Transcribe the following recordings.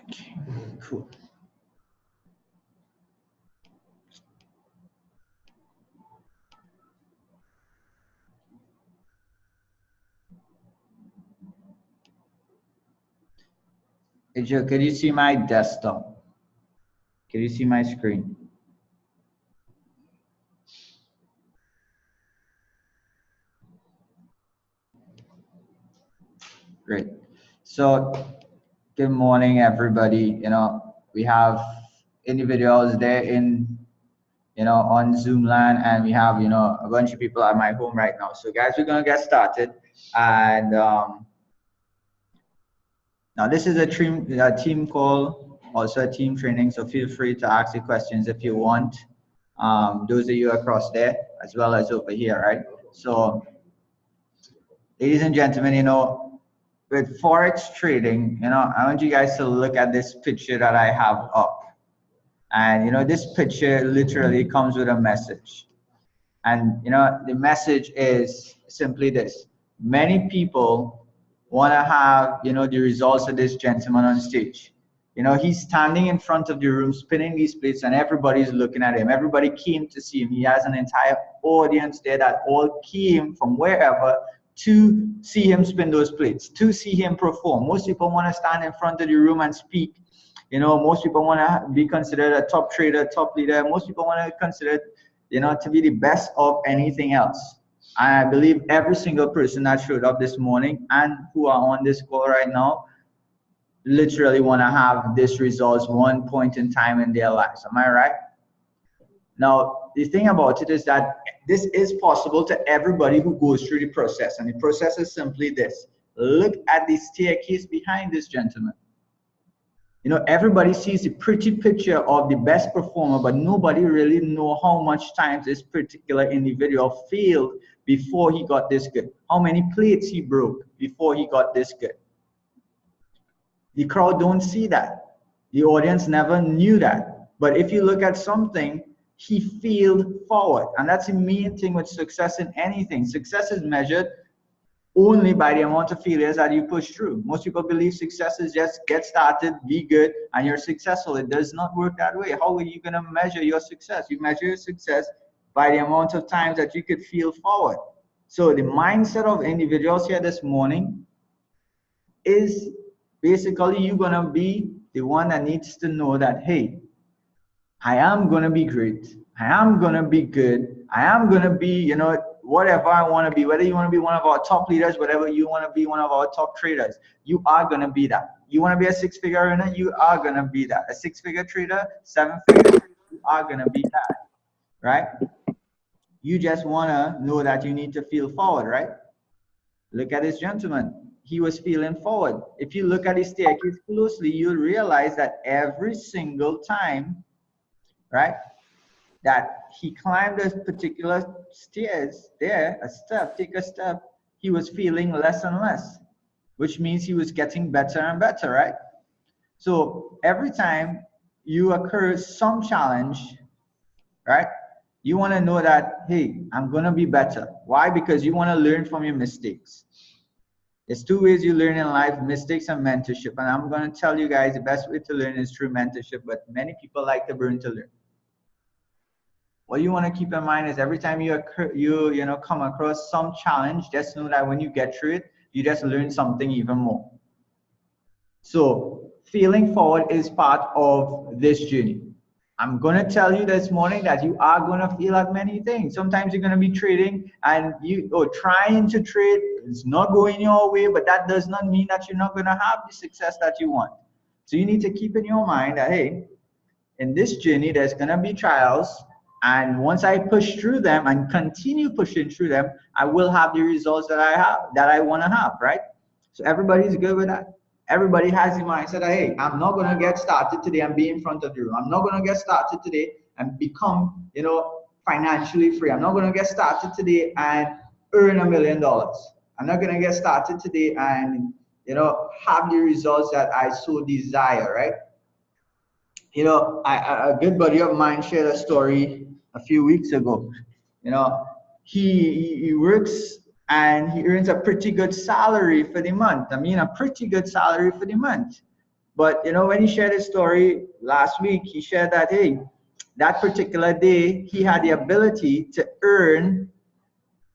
Okay, cool. Hey Joe, can you see my desktop? Can you see my screen? Great. So, good morning, everybody. We have individuals there on Zoom land, and we have, a bunch of people at my home right now. So, guys, we're going to get started. And now this is a team call, also a team training. So, feel free to ask your questions if you want. Those of you across there, as well as over here, right? So, ladies and gentlemen, with Forex trading, I want you guys to look at this picture that I have up. And, this picture literally comes with a message. And, the message is simply this. Many people want to have, the results of this gentleman on stage. He's standing in front of the room spinning these plates and everybody's looking at him. Everybody came to see him. He has an entire audience there that all came from wherever to see him spin those plates, to see him perform. Most people want to stand in front of the room and speak. Most people want to be considered a top trader, top leader. Most people want to consider, to be the best of anything else. I believe every single person that showed up this morning and who are on this call right now literally want to have this results one point in time in their lives. Am I right? Now, the thing about it is that this is possible to everybody who goes through the process. And the process is simply this. Look at the staircase behind this gentleman. Everybody sees a pretty picture of the best performer, but nobody really know how much times this particular individual failed before he got this good. How many plates he broke before he got this good. The crowd don't see that. The audience never knew that. But if you look at something, he failed forward. And that's the main thing with success in anything. Success is measured only by the amount of failures that you push through. Most people believe success is just get started, be good, and you're successful. It does not work that way. How are you going to measure your success? You measure your success by the amount of times that you could fail forward. So the mindset of individuals here this morning is basically you're going to be the one that needs to know that, hey, I am going to be great. I am going to be good. I am going to be, whatever I want to be, whether you want to be one of our top leaders, whatever you want to be one of our top traders, you are going to be that. You want to be a six-figure earner, you are going to be that. A six-figure trader, seven-figure trader, you are going to be that, right? You just want to know that you need to feel forward, right? Look at this gentleman. He was feeling forward. If you look at his staircase closely, you'll realize that every single time, right, that he climbed a particular stairs there, take a step, he was feeling less and less, which means he was getting better and better, right? So every time you occur some challenge, right, you want to know that, hey, I'm going to be better. Why? Because you want to learn from your mistakes. There's two ways you learn in life, mistakes and mentorship. And I'm going to tell you guys the best way to learn is through mentorship, but many people like to burn to learn. What you want to keep in mind is every time you come across some challenge, just know that when you get through it, you just learn something even more. So failing forward is part of this journey. I'm going to tell you this morning that you are going to fail at many things. Sometimes you're going to be trading and trying to trade. It's not going your way, but that does not mean that you're not going to have the success that you want. So you need to keep in your mind that, hey, in this journey, there's going to be trials. And once I push through them and continue pushing through them, I will have the results that I want to have, right? So everybody's good with that. Everybody has the mindset that, hey, I'm not going to get started today and be in front of you. I'm not going to get started today and become, financially free. I'm not going to get started today and earn $1 million. I'm not going to get started today and, have the results that I so desire, right? A good buddy of mine shared a story a few weeks ago. He works and he earns a pretty good salary for the month. I mean, a pretty good salary for the month. But you know, when he shared his story last week, he shared that, hey, that particular day he had the ability to earn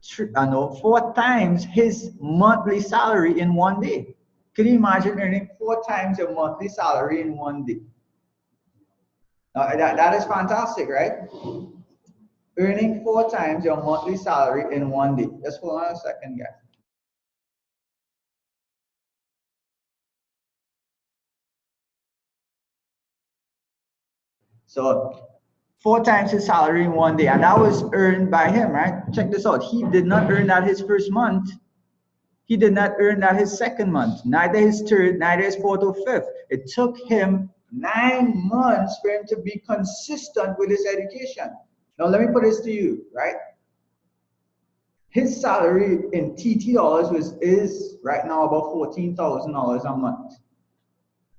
4 times his monthly salary in one day. Can you imagine earning 4 times your monthly salary in one day? That is fantastic, right? Earning 4 times your monthly salary in one day. Just hold on a second, guys. So 4 times his salary in one day, and that was earned by him, right? Check this out. He did not earn that his first month. He did not earn that his second month, neither his third, neither his fourth or fifth. It took him 9 months for him to be consistent with his education. Now let me put this to you, right? His salary in TT dollars is right now about $14,000 a month.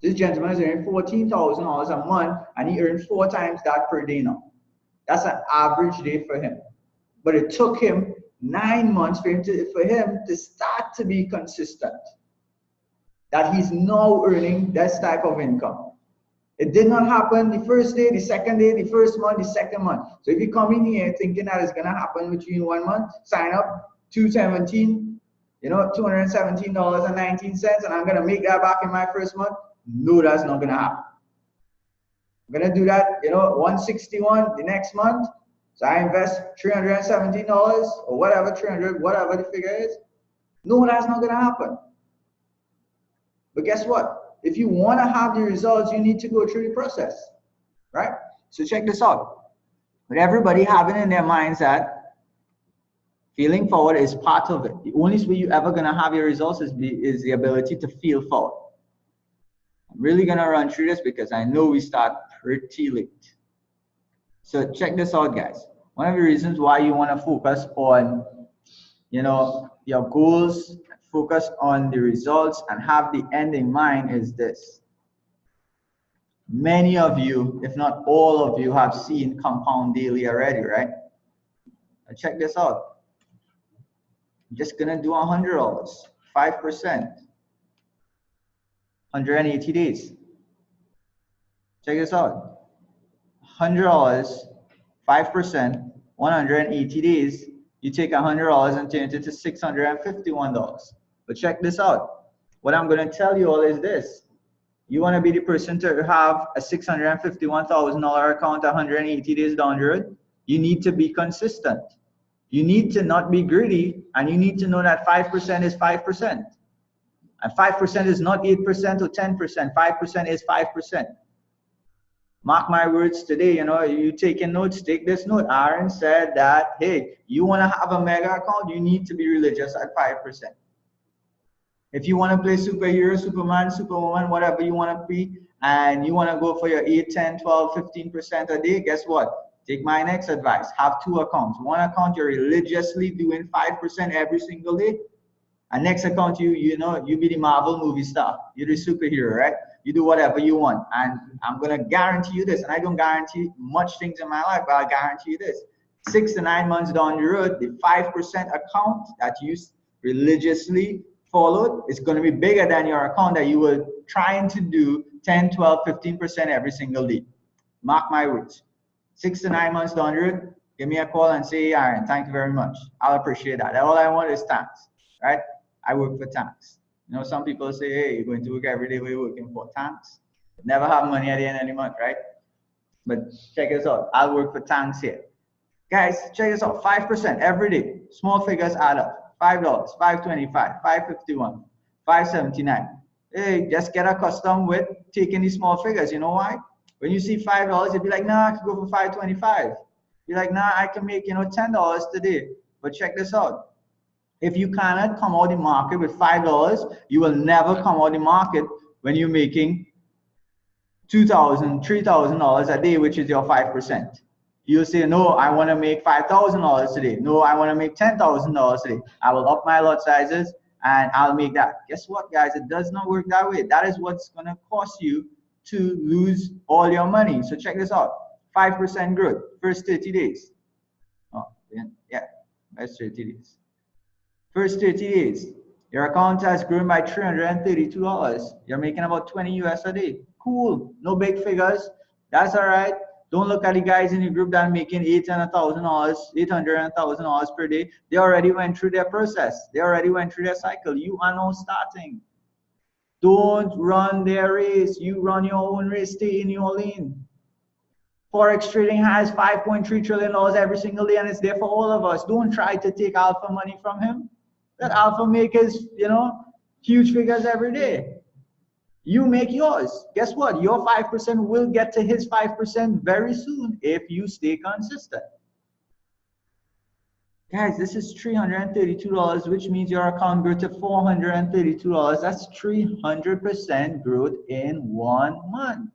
This gentleman is earning $14,000 a month, and he earned 4 times that per day now. That's an average day for him. But it took him 9 months for him to start to be consistent. That he's now earning this type of income. It did not happen the first day, the second day, the first month, the second month. So if you come in here thinking that it's gonna happen within 1 month, sign up, $217, $217.19, and I'm gonna make that back in my first month. No, that's not gonna happen. I'm gonna do that, $161 the next month. So I invest $317 or whatever, 300, whatever the figure is. No, that's not gonna happen. But guess what? If you want to have the results, you need to go through the process, right? So check this out. With everybody having in their minds that feeling forward is part of it. The only way you're ever going to have your results is the ability to feel forward. I'm really going to run through this because I know we start pretty late. So check this out, guys. One of the reasons why you want to focus on, your goals, focus on the results, and have the end in mind is this. Many of you, if not all of you, have seen compound daily already, right? Now check this out. I'm just gonna do $100, 5%, 180 days. Check this out. $100, 5%, 180 days. You take $100 and turn it into $651. But check this out. What I'm going to tell you all is this. You want to be the person to have a $651,000 account 180 days down the road? You need to be consistent. You need to not be greedy, and you need to know that 5% is 5%. And 5% is not 8% or 10%. 5% is 5%. Mark my words today, you taking notes, take this note. Aaron said that, hey, you want to have a mega account, you need to be religious at 5%. If you want to play superhero, Superman, Superwoman, whatever you want to be, and you want to go for your 8, 10, 12, 15% a day, guess what? Take my next advice. Have 2 accounts. One account you're religiously doing 5% every single day. And next account, you be the Marvel movie star. You're the superhero, right? You do whatever you want. And I'm going to guarantee you this. And I don't guarantee much things in my life, but I guarantee you this. 6 to 9 months down the road, the 5% account that you religiously followed is going to be bigger than your account that you were trying to do 10, 12, 15% every single day. Mark my words. 6 to 9 months down the road, give me a call and say, hey, Aaron, thank you very much. I'll appreciate that. All I want is thanks, right? I work for thanks. Some people say, hey, you're going to work every day, we're working for thanks. Never have money at the end of the month, right? But check this out. I'll work for thanks here. Guys, check this out. 5% every day. Small figures add up. $5, $5.25, $5.51, $5.79. Hey, just get accustomed with taking these small figures. You know why? When you see $5, you'll be like, nah, I can go for $5.25. You're like, nah, I can make, $10 today. But check this out. If you cannot come out the market with $5, you will never come out the market when you're making $2,000, $3,000 a day, which is your 5%. You'll say, no, I want to make $5,000 today. No, I want to make $10,000 today. I will up my lot sizes and I'll make that. Guess what, guys? It does not work that way. That is what's going to cost you to lose all your money. So check this out. 5% growth, first 30 days. Oh, yeah, that's 30 days. First 30 days, Your account has grown by $332. You're making about 20 US a day. Cool. No big figures. That's all right. Don't look at the guys in the group that are making $800,000, $1,000 per day. They already went through their process. They already went through their cycle. You are now starting. Don't run their race. You run your own race. Stay in your lane. Forex trading has $5.3 trillion every single day, and it's there for all of us. Don't try to take alpha money from him. That alpha makers, huge figures every day. You make yours. Guess what? Your 5% will get to his 5% very soon if you stay consistent. Guys, this is $332, which means your account grew to $432. That's 300% growth in 1 month.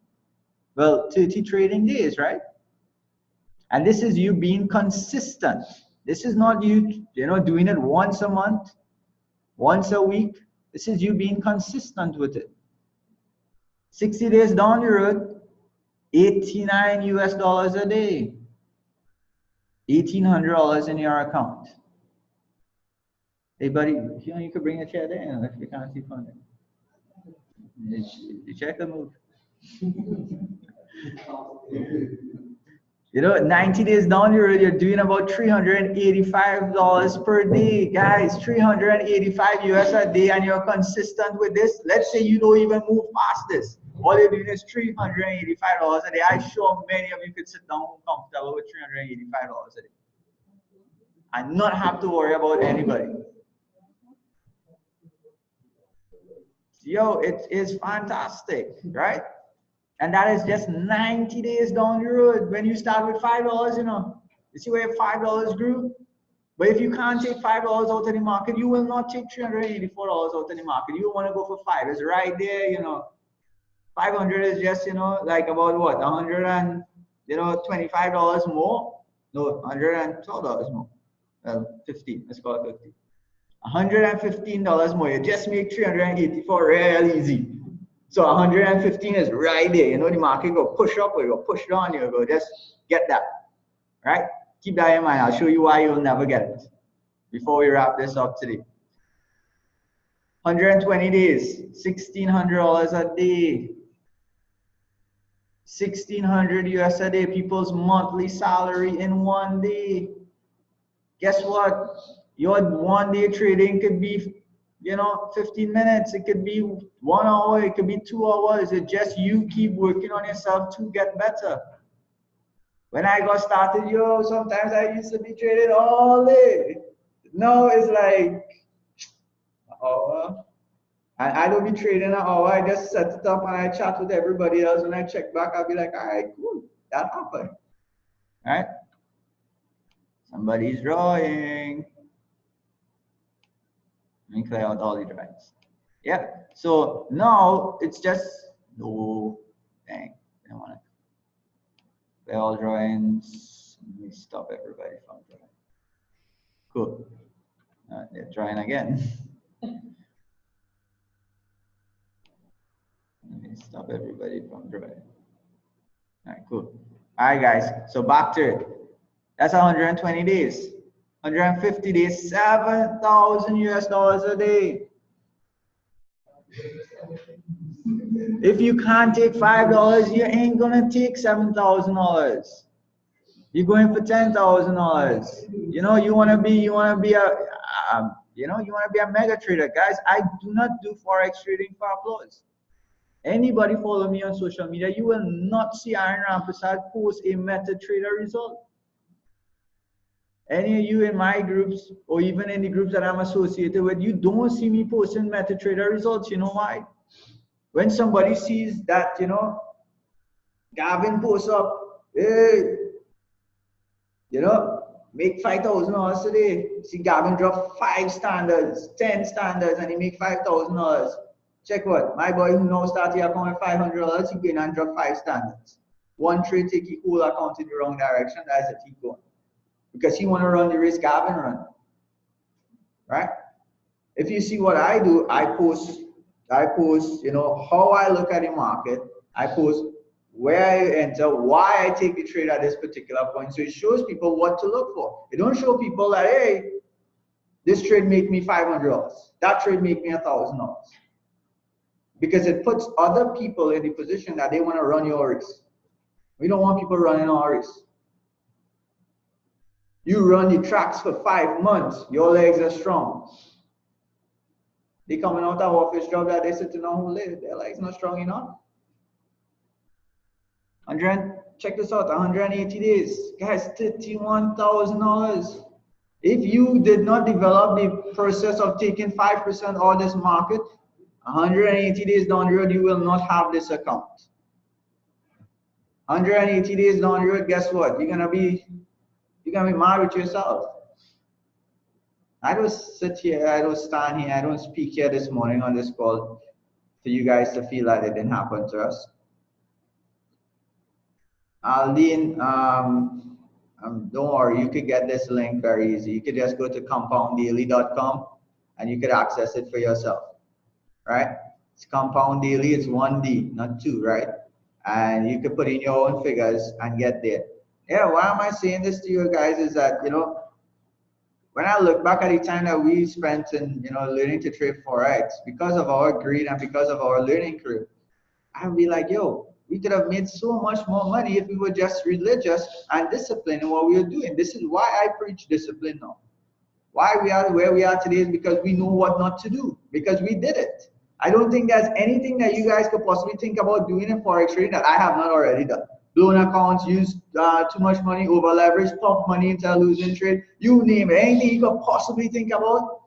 Well, 30 trading days, right? And this is you being consistent. This is not you, doing it once a month, once a week. This is you being consistent with it. 60 days down the road, 89 US dollars a day, $1,800 in your account. Hey buddy, you could bring a chair there if you can't see from there. The chair can move. 90 days down the road, you're doing about $385 per day, guys. 385 US a day, and you're consistent with this. Let's say you don't even move past this. All you're doing is $385 a day. I'm sure many of you could sit down comfortable with $385 a day and not have to worry about anybody. Yo, it is fantastic, right? And that is just 90 days down the road. When you start with $5, you see where $5 grew? But if you can't take $5 out of the market, you will not take $384 out of the market. You want to go for 5. It's right there, 500 is just, like about what? $125 more? No, $112 more. 15, let's call it 50. $115 more. You just make 384 real easy. So 115 is right there. The market go push up or you go push down, you go just get that. Right? Keep that in mind. I'll show you why you'll never get it before we wrap this up today. 120 days, $1,600 a day. 1,600 US a day. People's monthly salary in 1 day. Guess what? Your 1 day trading could be 15 minutes, it could be 1 hour, it could be 2 hours. It's just you keep working on yourself to get better. When I got started, sometimes I used to be traded all day. Now it's like an hour. And I don't be trading an hour. I just set it up and I chat with everybody else. When I check back, I'll be like, all right, cool, that happened. All right? Somebody's drawing. Let me clear out all the drawings. Yeah. So now it's just dang. I don't want to clear all drawings. Let me stop everybody from drawing. Cool. They're drawing again. Let me stop everybody from drawing. All right, cool. All right, guys. So back to it. That's 120 days. 150 days, 7,000 US dollars a day. If you can't take $5, you ain't gonna take $7,000. You're going for $10,000. You wanna be a mega trader, guys. I do not do forex trading for applause. Anybody follow me on social media, you will not see Aaron Rampersad post a method trader result. Any of you in my groups or even in the groups that I'm associated with, you don't see me posting MetaTrader results. You know why? When somebody sees that, Gavin posts up, hey, make $5,000 today. See Gavin drop 5 standards, 10 standards, and he make $5,000. Check what? My boy who now started account with $500, he go and drop 5 standards. One trade take his whole account in the wrong direction. That's it, keep going. Because he want to run the race Gavin run, right? If you see what I do, I post, how I look at the market. I post where I enter, why I take the trade at this particular point. So it shows people what to look for. It don't show people that, hey, This trade make me $500. That trade make me $1,000. Because it puts other people in the position that they want to run your race. We don't want people running our race. You run the tracks for 5 months, your legs are strong. They coming out of office job that they sitting on who live, their legs not strong enough. Check this out, 180 days. Guys, $31,000. If you did not develop the process of taking 5% of this market, 180 days down the road, you will not have this account. 180 days down the road, guess what? You're gonna be mad with yourself. I don't sit here, I don't stand here, I don't speak here this morning on this call for you guys to feel like it didn't happen to us. Aldine, don't worry, you could get this link very easy. You could just go to compounddaily.com and you could access it for yourself, right? It's Compound Daily, it's 1D, not 2, right? And you could put in your own figures and get there. Yeah, why am I saying this to you guys is that, you know, when I look back at the time that we spent in, you know, learning to trade Forex, because of our greed and because of our learning curve, I'd be like, yo, we could have made so much more money if we were just religious and disciplined in what we were doing. This is why I preach discipline now. Why we are where we are today is because we know what not to do, because we did it. I don't think there's anything that you guys could possibly think about doing in Forex trading that I have not already done. Blown accounts, use too much money, over leverage, pump money into a losing trade, you name it. Anything you could possibly think about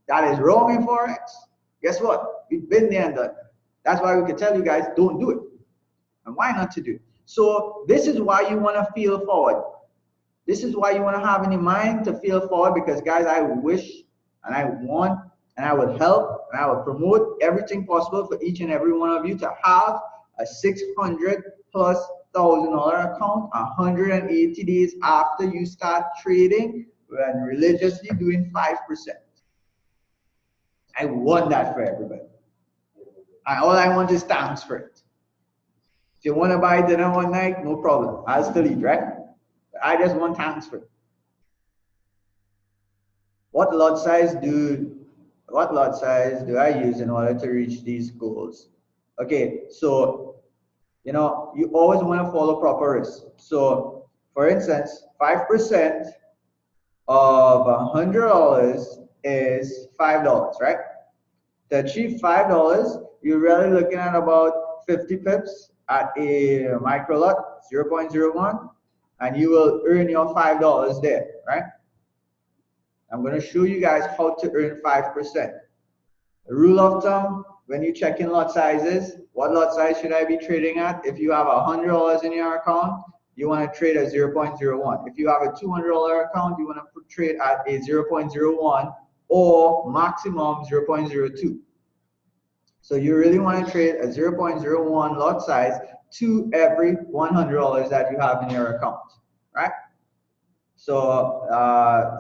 that is wrong in Forex, guess what? We've been there and done that. That's why we can tell you guys, don't do it. And why not to do? So this is why you want to feel forward. This is why you want to have in your mind to feel forward, because guys, I wish and I want and I would help and I would promote everything possible for each and every one of you to have a $600+ thousand account 180 days after you start trading and religiously doing 5%. I want that for everybody. All I want is thanks for it. If you want to buy dinner one night, no problem. I'll still eat, right? I just want thanks for it. What lot size do I use in order to reach these goals? Okay, so you know, you always want to follow proper risk. So for instance, 5% of $100 is $5, right? To achieve $5, you're really looking at about 50 pips at a micro lot, 0.01, and you will earn your $5 there, right? I'm going to show you guys how to earn 5%. The rule of thumb, when you check in lot sizes, what lot size should I be trading at? If you have $100 in your account, you want to trade at 0.01. If you have a $200 account, you want to trade at a 0.01 or maximum 0.02. So you really want to trade a 0.01 lot size to every $100 that you have in your account, right? So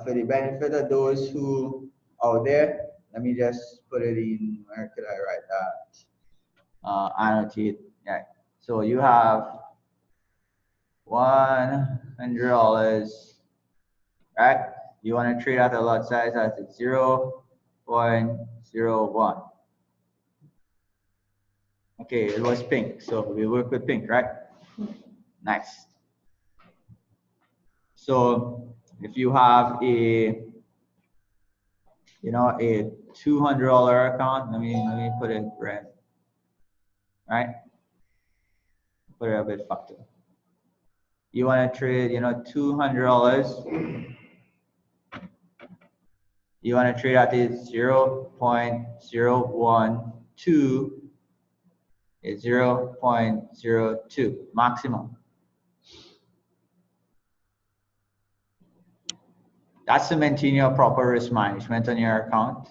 for the benefit of those who are there, let me just put it in, where could I write that? Annotate, yeah. So you have $100, right? You want to trade at a lot size at 0.01. Okay, it was pink, so we work with pink, right? Nice. So if you have a, you know, a $200 account, let me put it red, right? Put it a bit faster. You want to trade, you know, $200. You want to trade at the 0.012 is 0.02 maximum. That's to maintain your proper risk management on your account.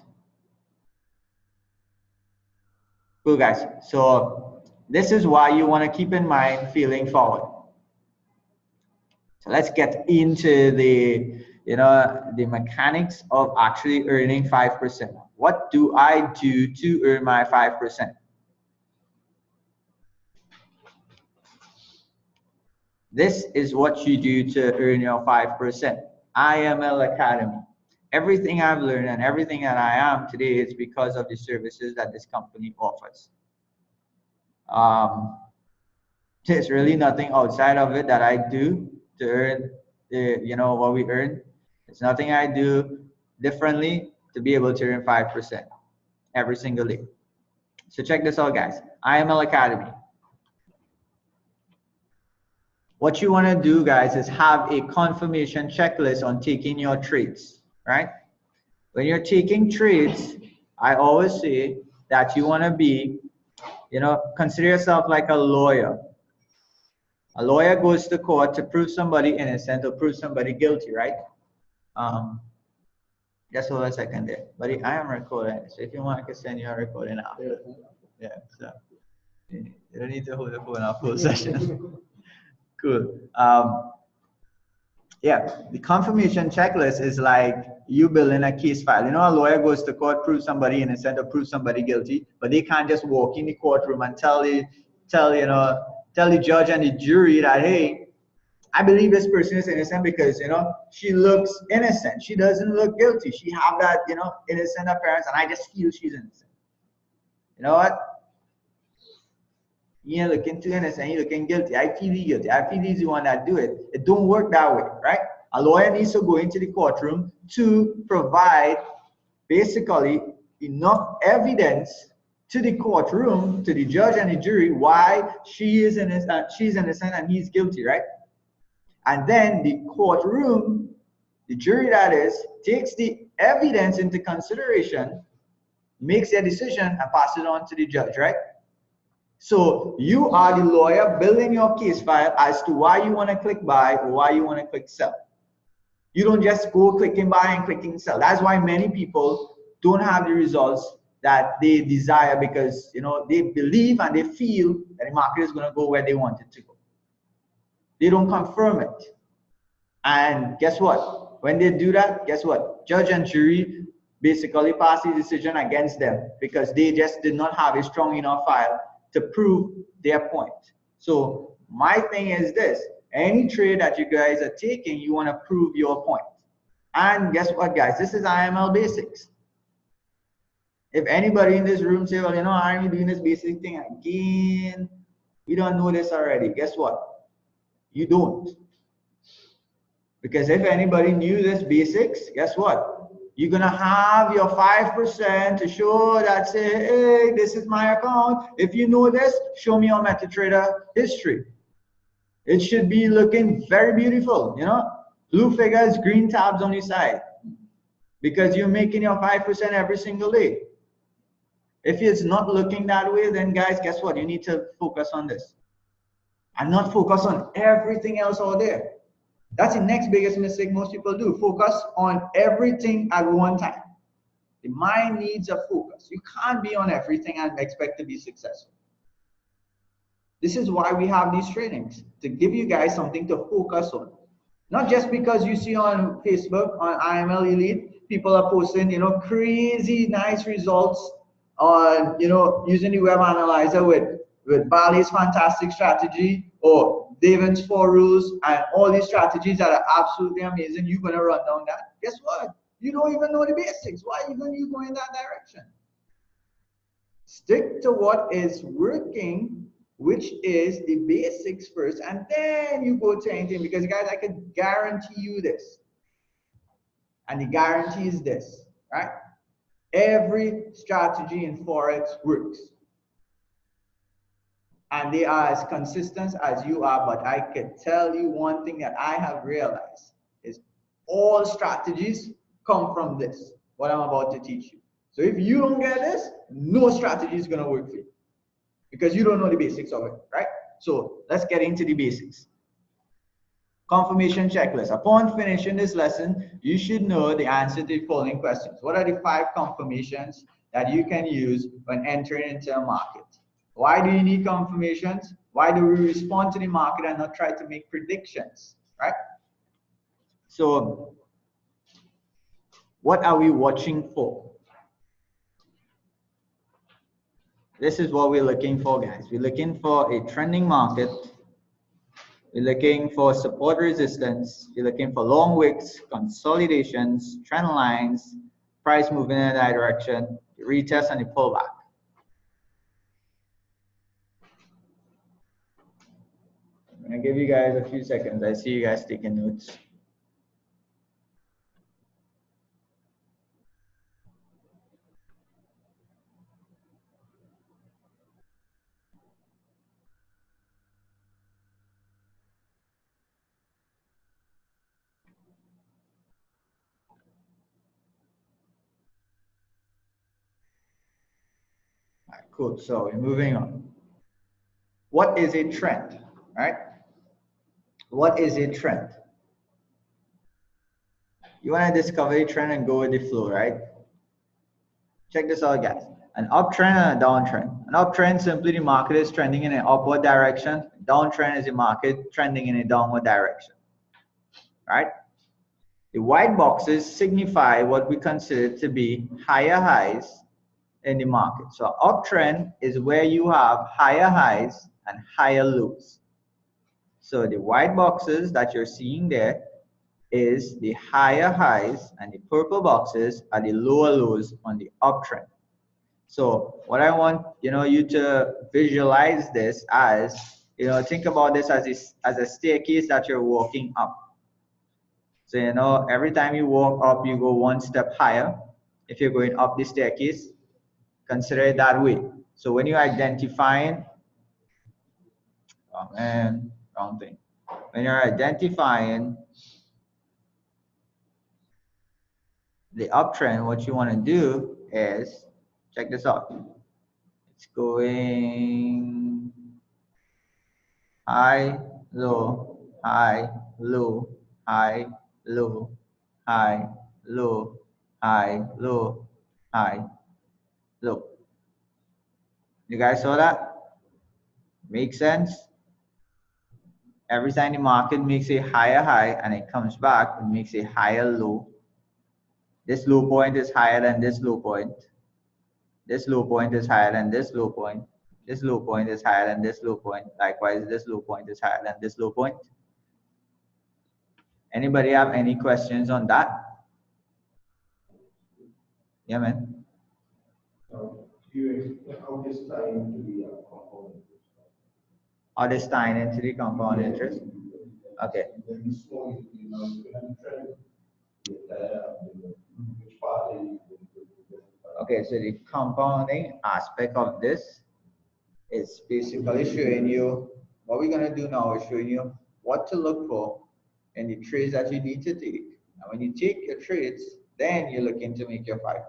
Cool, guys. So this is why you want to keep in mind feeling forward. So let's get into the, you know, the mechanics of actually earning 5%. What do I do to earn my 5%? This is what you do to earn your 5%. IML Academy. everything I've learned and everything that I am today is because of the services that this company offers. There's really nothing outside of it that I do to earn the, what we earn. It's nothing I do differently to be able to earn 5% every single day. So check this out, guys. IML Academy. What you want to do, guys, is have a confirmation checklist on taking your trades, right? When you're taking trades, I always say that you want to be, consider yourself like a lawyer. A lawyer goes to court to prove somebody innocent or prove somebody guilty, right? Just hold a second there. Buddy, I am recording, so if you want, I can send you a recording after. Yeah, so you don't need to hold the phone our full session. Cool. Yeah, the confirmation checklist is like you building a case file. A lawyer goes to court, prove somebody innocent or prove somebody guilty, but they can't just walk in the courtroom and tell the judge and the jury that, hey, I believe this person is innocent because, she looks innocent. She doesn't look guilty. She have that, innocent appearance, and I just feel she's innocent. You know what? You're looking too innocent, you're looking guilty. I feel you guilty. I feel he's the one that do it. It don't work that way, right? A lawyer needs to go into the courtroom to provide basically enough evidence to the courtroom, to the judge and the jury, why she's innocent and he's guilty, right? And then the courtroom, the jury that is, takes the evidence into consideration, makes their decision, and passes it on to the judge, right? So you are the lawyer building your case file as to why you want to click buy or why you want to click sell. You don't just go clicking buy and clicking sell. That's why many people don't have the results that they desire, because they believe and they feel that the market is going to go where they want it to go. They don't confirm it. And guess what? When they do that, guess what? Judge and jury basically pass the decision against them because they just did not have a strong enough file to prove their point. So my thing is this: any trade that you guys are taking, you want to prove your point. And guess what, guys? This is IML basics. If anybody in this room say, well, I'm doing this basic thing again, we don't know this already. Guess what? You don't. Because if anybody knew this basics, guess what? You're going to have your 5% to show that, say, hey, this is my account. If you know this, show me your MetaTrader history. It should be looking very beautiful, blue figures, green tabs on the side, because you're making your 5% every single day. If it's not looking that way, then guys, guess what? You need to focus on this and not focus on everything else out there. That's the next biggest mistake most people do. Focus on everything at one time. The mind needs a focus. You can't be on everything and expect to be successful. This is why we have these trainings, to give you guys something to focus on. Not just because you see on Facebook, on IML Elite, people are posting, crazy nice results on, using the web analyzer with Bali's fantastic strategy or David's 4 rules and all these strategies that are absolutely amazing. You're going to run down that. Guess what? You don't even know the basics. Why even you go in that direction? Stick to what is working, which is the basics first, and then you go to anything. Because guys, I can guarantee you this, and the guarantee is this, right? Every strategy in Forex works. And they are as consistent as you are, but I can tell you one thing that I have realized is all strategies come from this, what I'm about to teach you. So if you don't get this, no strategy is going to work for you because you don't know the basics of it, right? So let's get into the basics. Confirmation checklist. Upon finishing this lesson, you should know the answer to the following questions. What are the 5 confirmations that you can use when entering into a market? Why do you need confirmations? Why do we respond to the market and not try to make predictions, right? So what are we watching for? This is what we're looking for, guys. We're looking for a trending market. You're looking for support resistance. You're looking for long wicks, consolidations, trend lines, price moving in that direction, the retest and the pullback. I'm gonna give you guys a few seconds. I see you guys taking notes. All right, cool. So we're moving on. What is a trend, right? What is a trend? You want to discover a trend and go with the flow, right? Check this out, guys. An uptrend and a downtrend. An uptrend, simply the market is trending in an upward direction. Downtrend is the market trending in a downward direction, right? The white boxes signify what we consider to be higher highs in the market. So uptrend is where you have higher highs and higher lows. So the white boxes that you're seeing there is the higher highs, and the purple boxes are the lower lows on the uptrend. So what I want you to visualize this as, think about this as a staircase that you're walking up. So every time you walk up, you go one step higher. If you're going up the staircase, consider it that way. So when you're identifying, wrong thing. When you're identifying the uptrend, what you want to do is, check this out. It's going high, low, high, low, high, low, high, low, high, low, high, low. You guys saw that? Makes sense? Every time the market makes a higher high and it comes back, it makes a higher low. This low point is higher than this low point. This low point is higher than this low point. This low point is higher than this low point. Likewise, this low point is higher than this low point. Anybody have any questions on that? Yeah, man. Do you explain how this ties into the compound interest? How this tying into the compound interest? Okay. Okay, so the compounding aspect of this is basically showing you what we're going to do now is showing you what to look for in the trades that you need to take. And when you take your trades, then you're looking to make your 5%.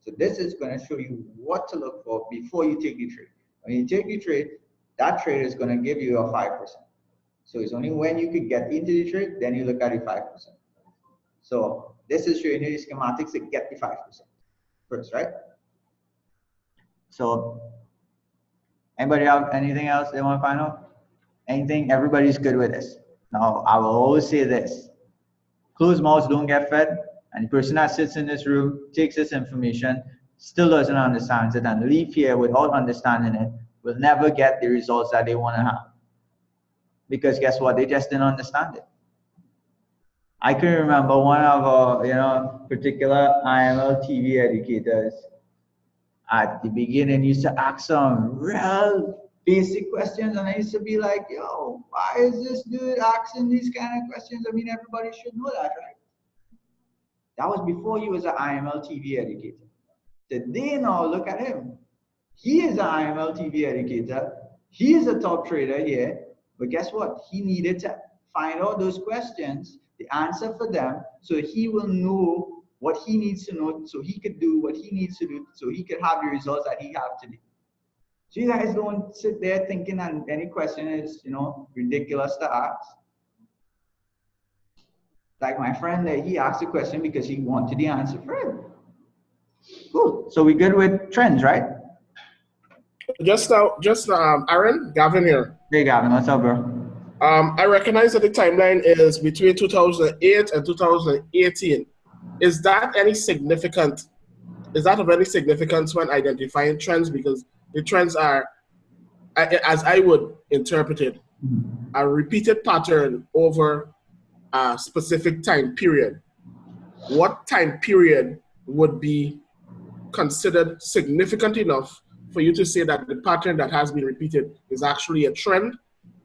So this is going to show you what to look for before you take the trade. When you take the trade, that trade is going to give you a 5%. So it's only when you could get into the trade, then you look at the 5%. So this is showing you the schematics to get the 5% first, right? So anybody have anything else they want to find out? Anything? Everybody's good with this. Now, I will always say this. Closed mouths don't get fed, and the person that sits in this room, takes this information, still doesn't understand it, and leave here without understanding it, will never get the results that they want to have. Because guess what? They just didn't understand it. I can remember one of our, particular IML TV educators at the beginning used to ask some real basic questions, and I used to be like, yo, why is this dude asking these kind of questions? I mean, everybody should know that, right? That was before he was an IML TV educator. Today now, look at him. He is an IML TV educator. He is a top trader here. But guess what? He needed to find out those questions, the answer for them, so he will know what he needs to know, so he could do what he needs to do, so he could have the results that he have today. So you guys don't sit there thinking that any question is, ridiculous to ask. Like my friend there, he asked a question because he wanted the answer for him. Cool. So we good with trends, right? Aaron, Gavin here. Hey, Gavin, what's up, bro? I recognize that the timeline is between 2008 and 2018. Is that any significant? Is that of any significance when identifying trends? Because the trends are, as I would interpret it, a repeated pattern over a specific time period, what time period would be considered significant enough for you to say that the pattern that has been repeated is actually a trend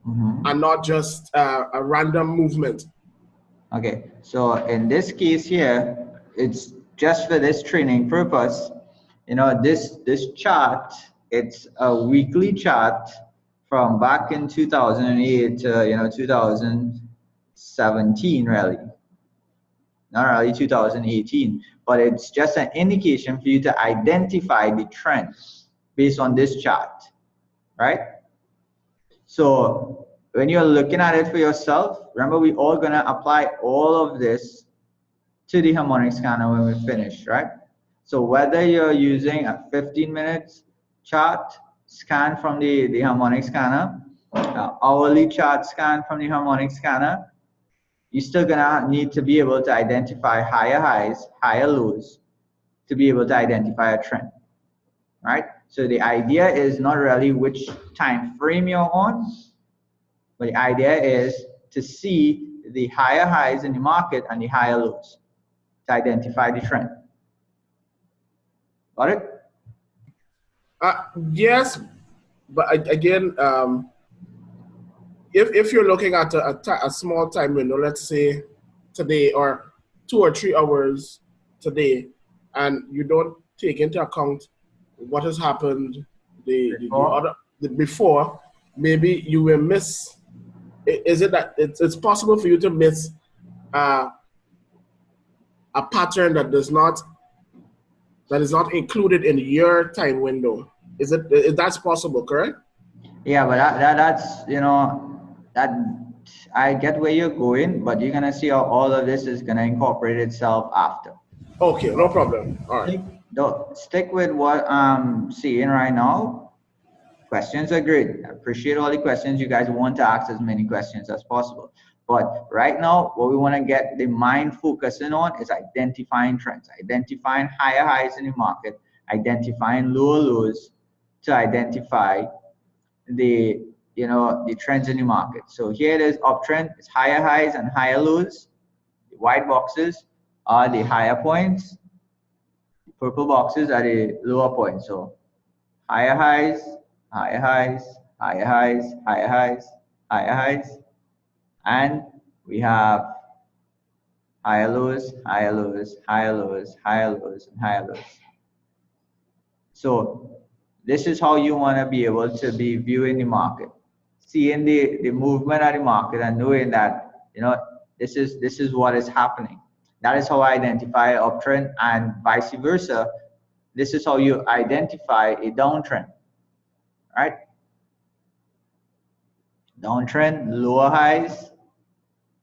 and not just a random movement? Okay, so in this case here, it's just for this training purpose. You know, this chart, it's a weekly chart from back in 2008 to 2017 really, not really 2018, but it's just an indication for you to identify the trends based on this chart, right? So when you're looking at it for yourself, remember we all gonna apply all of this to the harmonic scanner when we finish, right? So whether you're using a 15 minutes chart scan from the harmonic scanner, hourly chart scan from the harmonic scanner, you're still gonna need to be able to identify higher highs, higher lows, to be able to identify a trend, right? So the idea is not really which time frame you're on, but the idea is to see the higher highs in the market and the higher lows to identify the trend. Got it? Yes, but again, if you're looking at a small time window, let's say today or 2 or 3 hours today, and you don't take into account what has happened before, maybe you will miss. Is it that it's possible for you to miss a pattern that is not included in your time window? Is that's possible, correct? Yeah, but that's that I get where you're going, but you're gonna see how all of this is gonna incorporate itself after. Okay, no problem. All right. Stick with what I'm seeing right now. Questions are great. I appreciate all the questions. You guys want to ask as many questions as possible. But right now, what we want to get the mind focusing on is identifying trends, identifying higher highs in the market, identifying lower lows to identify the the trends in the market. So here it is uptrend, it's higher highs and higher lows. The white boxes are the higher points, the purple boxes are the lower points. So higher highs, higher highs, higher highs, higher highs, higher highs, and we have higher lows, higher lows, higher lows, higher lows, and higher lows. So this is how you want to be able to be viewing the market, seeing the movement of the market and knowing that this is what is happening. That is how I identify an uptrend, and vice versa. This is how you identify a downtrend, right? Downtrend, lower highs,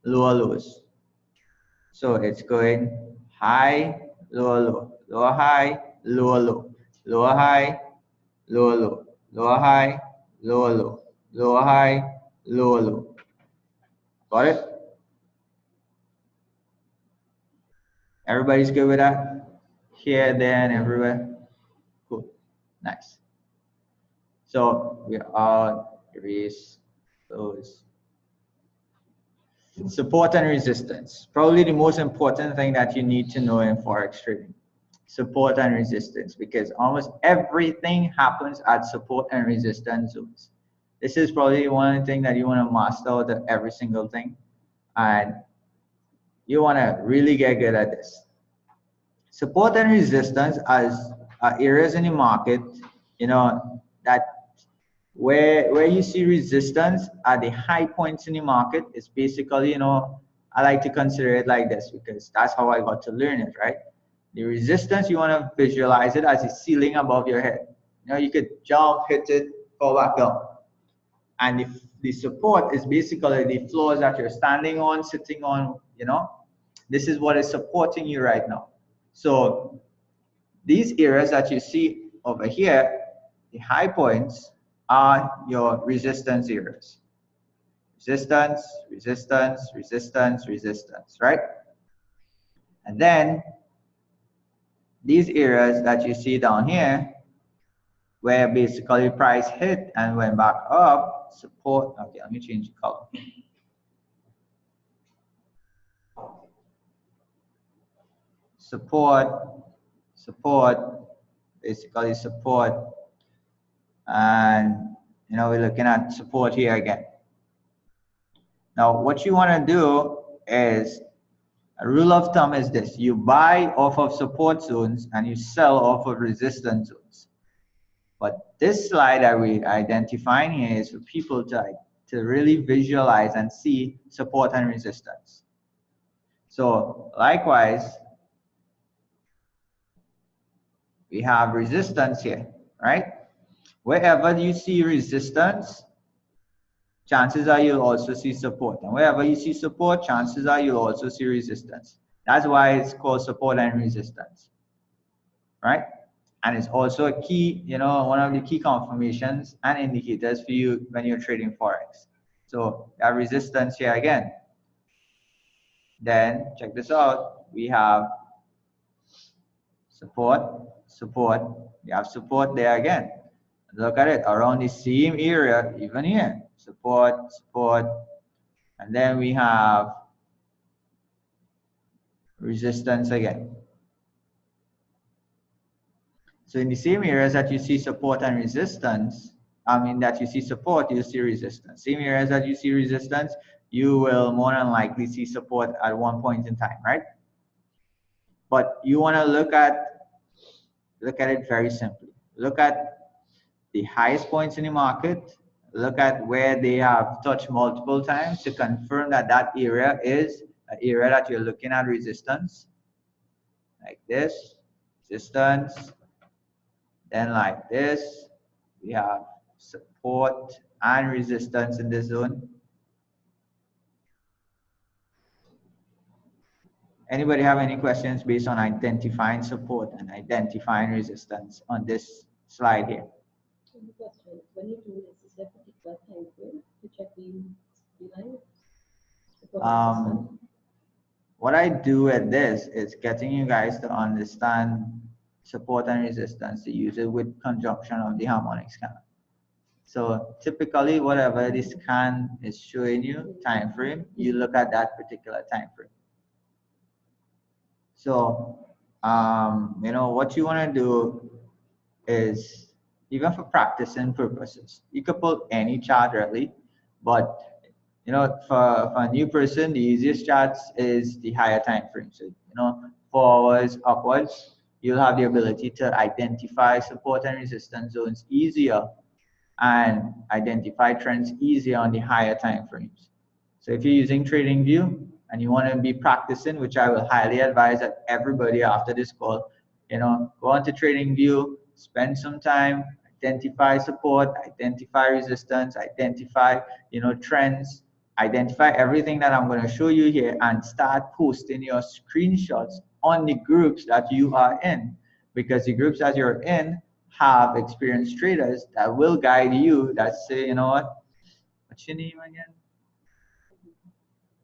lower lows. So it's going high, lower low, lower high, lower low, lower high, lower low, lower high, lower low, lower high, lower low. Got it? Everybody's good with that? Here, there, and everywhere? Cool. Nice. So we are erase those. Support and resistance. Probably the most important thing that you need to know in Forex trading. Support and resistance, because almost everything happens at support and resistance zones. This is probably one thing that you want to master out of every single thing, and you want to really get good at this. Support and resistance as areas in the market, that where you see resistance at the high points in the market is basically, I like to consider it like this because that's how I got to learn it, right? The resistance, you want to visualize it as a ceiling above your head. You could jump, hit it, fall back down. And the support is basically the floors that you're standing on, sitting on, this is what is supporting you right now. So these areas that you see over here, the high points, are your resistance areas. Resistance, resistance, resistance, resistance, right? And then these areas that you see down here where basically price hit and went back up, support. Okay, let me change the color. Support, basically support, and we're looking at support here again. Now, what you want to do is, a rule of thumb is this: you buy off of support zones and you sell off of resistance zones. But this slide that we're identifying here is for people to really visualize and see support and resistance. So likewise, we have resistance here, right? Wherever you see resistance, chances are you'll also see support. And wherever you see support, chances are you'll also see resistance. That's why it's called support and resistance, right? And it's also a key, one of the key confirmations and indicators for you when you're trading Forex. So we have resistance here again. Then check this out. We have support. We have support there again. Look at it around the same area, even here. Support, and then we have resistance again. So in the same areas that you see support and resistance, that you see support, you see resistance. Same areas that you see resistance, you will more than likely see support at one point in time, right? But you want to look at it very simply. Look at the highest points in the market. Look at where they have touched multiple times to confirm that that area is an area that you're looking at resistance. Like this, resistance. Then like this, we have support and resistance in this zone. Anybody have any questions based on identifying support and identifying resistance on this slide here? Question. When you do this, is there a particular time frame to check the line? What I do at this is getting you guys to understand support and resistance, to use it with conjunction of the harmonic scanner. So typically, whatever the scan is showing you, time frame, you look at that particular time frame. So, what you want to do is, even for practicing purposes, you could pull any chart really, but for a new person, the easiest charts is the higher time frame. So, forwards, upwards, you'll have the ability to identify support and resistance zones easier and identify trends easier on the higher time frames. So if you're using TradingView and you want to be practicing, which I will highly advise that everybody after this call, go onto TradingView, spend some time, identify support, identify resistance, identify trends, identify everything that I'm going to show you here, and start posting your screenshots on the groups that you are in, because the groups that you're in have experienced traders that will guide you, that say, what's your name again?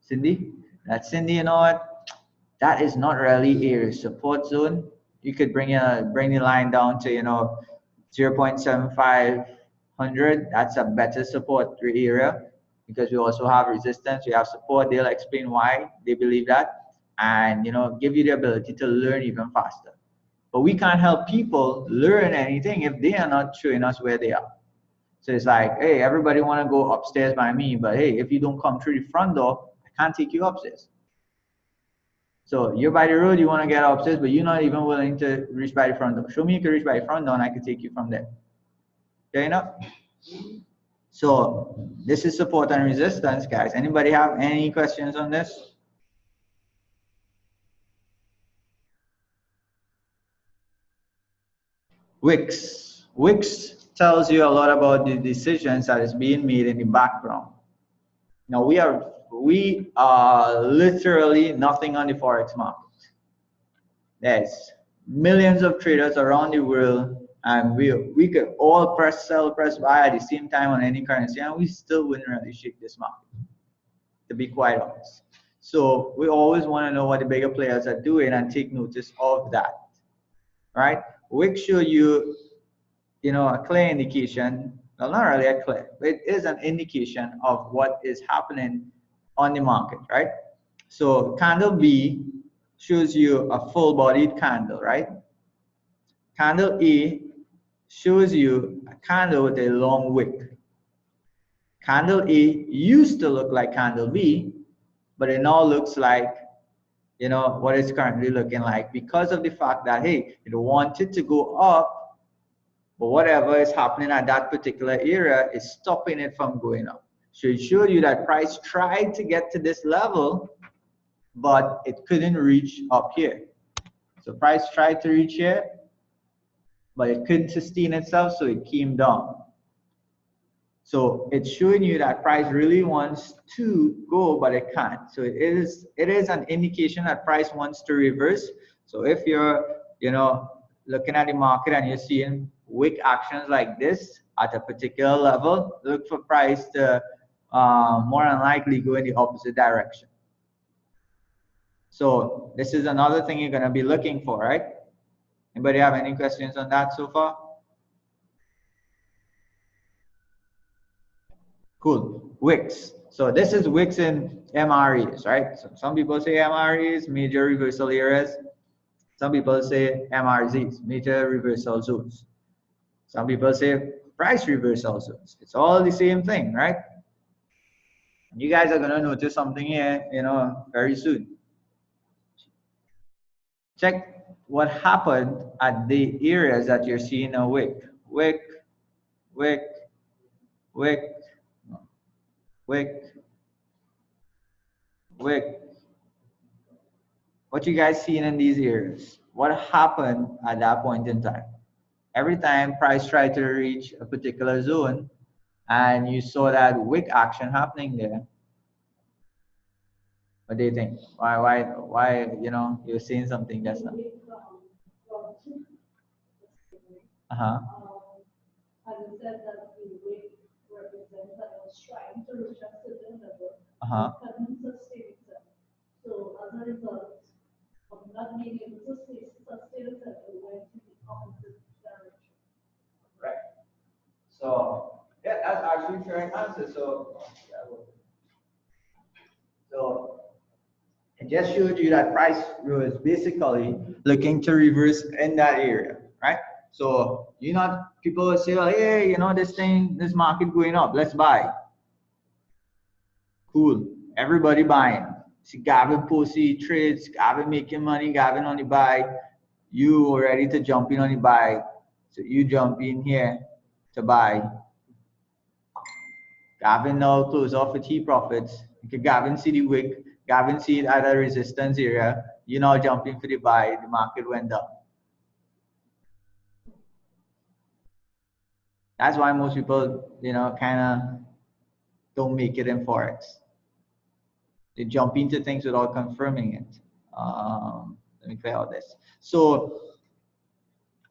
Cindy? That's Cindy, that is not really a support zone. You could bring the line down to 0.7500. That's a better support area, because we also have resistance, we have support. They'll explain why they believe that, and give you the ability to learn even faster. But we can't help people learn anything if they are not showing us where they are. So it's like, hey, everybody want to go upstairs by me, but hey, if you don't come through the front door, I can't take you upstairs. So you're by the road, you want to get upstairs, but you're not even willing to reach by the front door. Show me you can reach by the front door and I can take you from there. Okay, enough? So this is support and resistance, guys. Anybody have any questions on this? Wix tells you a lot about the decisions that is being made in the background. Now we are literally nothing on the Forex market. There's millions of traders around the world, and we could all press sell, press buy at the same time on any currency, and we still wouldn't really shake this market, to be quite honest. So we always want to know what the bigger players are doing and take notice of that, right? Wix show you a clear indication. Well, not really a clear, but it is an indication of what is happening on the market, right? So candle B shows you a full-bodied candle, right? Candle A shows you a candle with a long wick. Candle A used to look like candle B, but it now looks like what it's currently looking like because of the fact that, hey, it wanted to go up, but whatever is happening at that particular area is stopping it from going up. So it showed you that price tried to get to this level, but it couldn't reach up here. So price tried to reach here, but it couldn't sustain itself, so it came down. So it's showing you that price really wants to go, but it can't. So it is an indication that price wants to reverse. So if you're, looking at the market and you're seeing wick actions like this at a particular level, look for price to more than likely go in the opposite direction. So this is another thing you're going to be looking for, right? Anybody have any questions on that so far? Cool. Wicks. So this is wicks in MREs, right? So some people say MREs, major reversal areas. Some people say MRZs, major reversal zones. Some people say price reversal zones. It's all the same thing, right? You guys are gonna notice something here, very soon. Check what happened at the areas that you're seeing a wick, wick, wick, wick, wick, wick. What you guys seeing in these areas? What happened at that point in time? Every time price tried to reach a particular zone and you saw that wick action happening there, what do you think? Why, you're seeing something just now? Uh-huh. As I said, that the weight represents that I was trying to reach a certain level, Uh-huh. couldn't sustain itself. So as a result of not being able to sustain itself, it went in the opposite direction. Right. So yeah, that's actually fair answer. So it just showed you that price was basically looking to reverse in that area, right? So people will say, oh, hey, this market going up, let's buy. Cool. Everybody buying. See Gavin posting trades, Gavin making money, Gavin on the buy. You are ready to jump in on the buy. So you jump in here to buy. Gavin now close off with T profits. Gavin see the wick, Gavin see it at a resistance area. You now jumping for the buy, the market went down. That's why most people, kind of don't make it in Forex. They jump into things without confirming it. Let me clear out this. So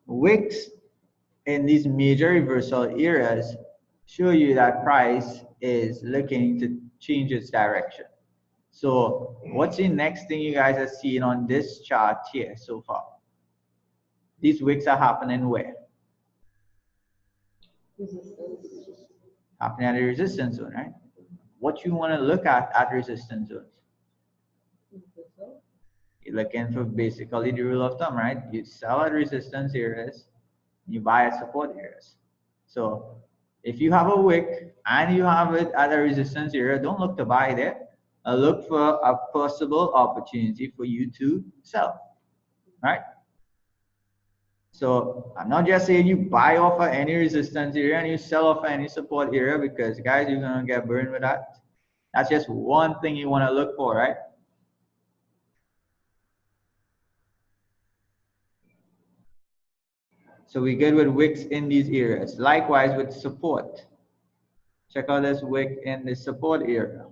wicks in these major reversal areas show you that price is looking to change its direction. So what's the next thing you guys are seeing on this chart here so far? These wicks are happening where? Resistance. Happening at the resistance zone, right? What you want to look at resistance zones? You're looking for basically the rule of thumb, right? You sell at resistance areas, you buy at support areas. So if you have a wick and you have it at a resistance area, don't look to buy there. Look for a possible opportunity for you to sell, right? So I'm not just saying you buy off of any resistance area and you sell off of any support area, because guys, you're gonna get burned with that. That's just one thing you want to look for, right? So we good with wicks in these areas. Likewise with support. Check out this wick in the support area.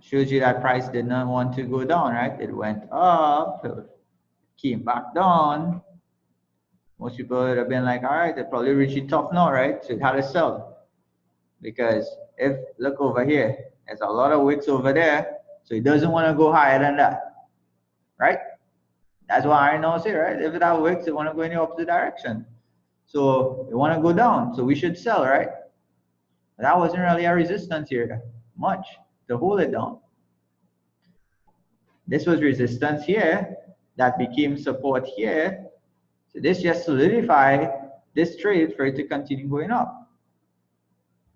Shows you that price did not want to go down, right? It went up, came back down. Most people would have been like, all right, they're probably reaching top now, right? So it had to sell. Because if, look over here, there's a lot of wicks over there, so it doesn't want to go higher than that, right? That's what I now say, right? If that works, it want to go in the opposite direction. So it want to go down. So we should sell, right? But that wasn't really a resistance here, much to hold it down. This was resistance here that became support here. So this just solidified this trade for it to continue going up.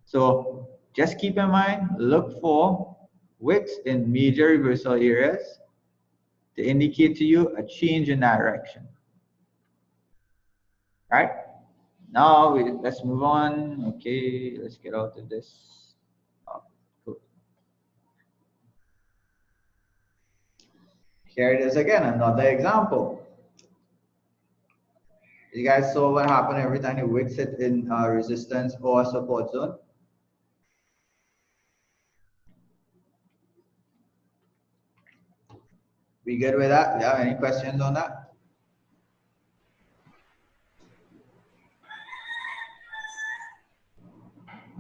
So just keep in mind, look for wicks in major reversal areas to indicate to you a change in direction. Right? Now let's move on. Okay, let's get out of this. Oh, cool. Here it is again, another example. You guys saw what happened every time you wicks it in resistance or support zone. We good with that? You have any questions on that?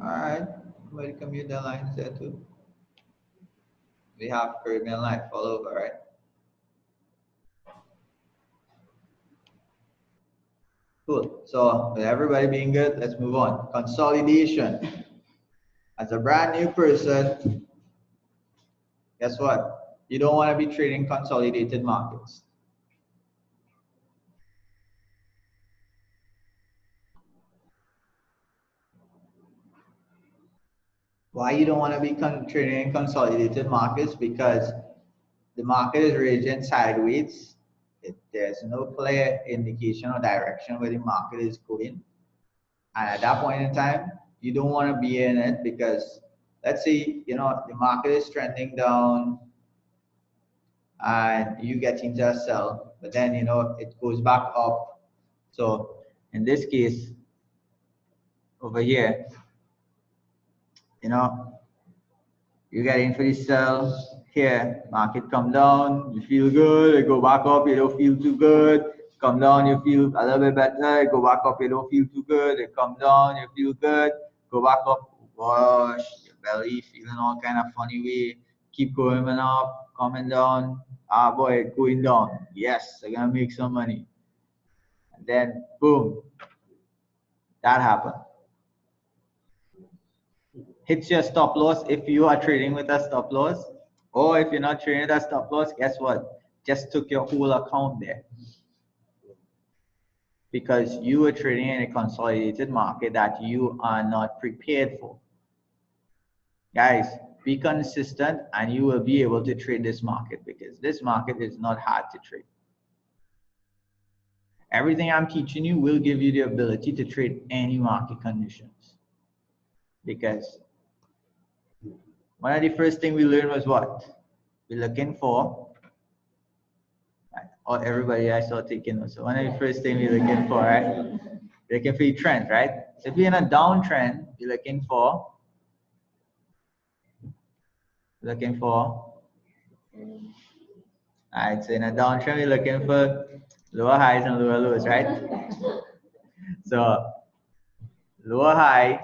All right, somebody commute the lines there too. We have Caribbean line follow over, right? Cool. So with everybody being good, let's move on. Consolidation. As a brand new person, guess what? You don't want to be trading consolidated markets. Why you don't want to be trading in consolidated markets? Because the market is raging sideways. There's no clear indication or direction where the market is going. And at that point in time, you don't want to be in it because let's say, you know, the market is trending down and you get into a sell, but then, you know, it goes back up. So in this case, over here, you know, you get in for the sell here, market come down, you feel good, it go back up, you don't feel too good, come down, you feel a little bit better, it go back up, you don't feel too good, it come down, you feel good, go back up, gosh, your belly feeling all kind of funny way, keep going up, coming down, ah boy, going down, yes, I'm gonna make some money. And then boom, that happened. Hits your stop loss if you are trading with a stop loss, or if you're not trading with a stop loss, guess what? Just took your whole account there. Because you were trading in a consolidated market that you are not prepared for. Guys, be consistent and you will be able to trade this market because this market is not hard to trade. Everything I'm teaching you will give you the ability to trade any market conditions. Because one of the first things we learned was what? We're looking for, or everybody I saw taking notes. So one of the first things we're looking for, right? We're looking for the trend, right? So if you're in a downtrend, you're looking for, alright, so in a downtrend, we're looking for lower highs and lower lows, right? So lower high,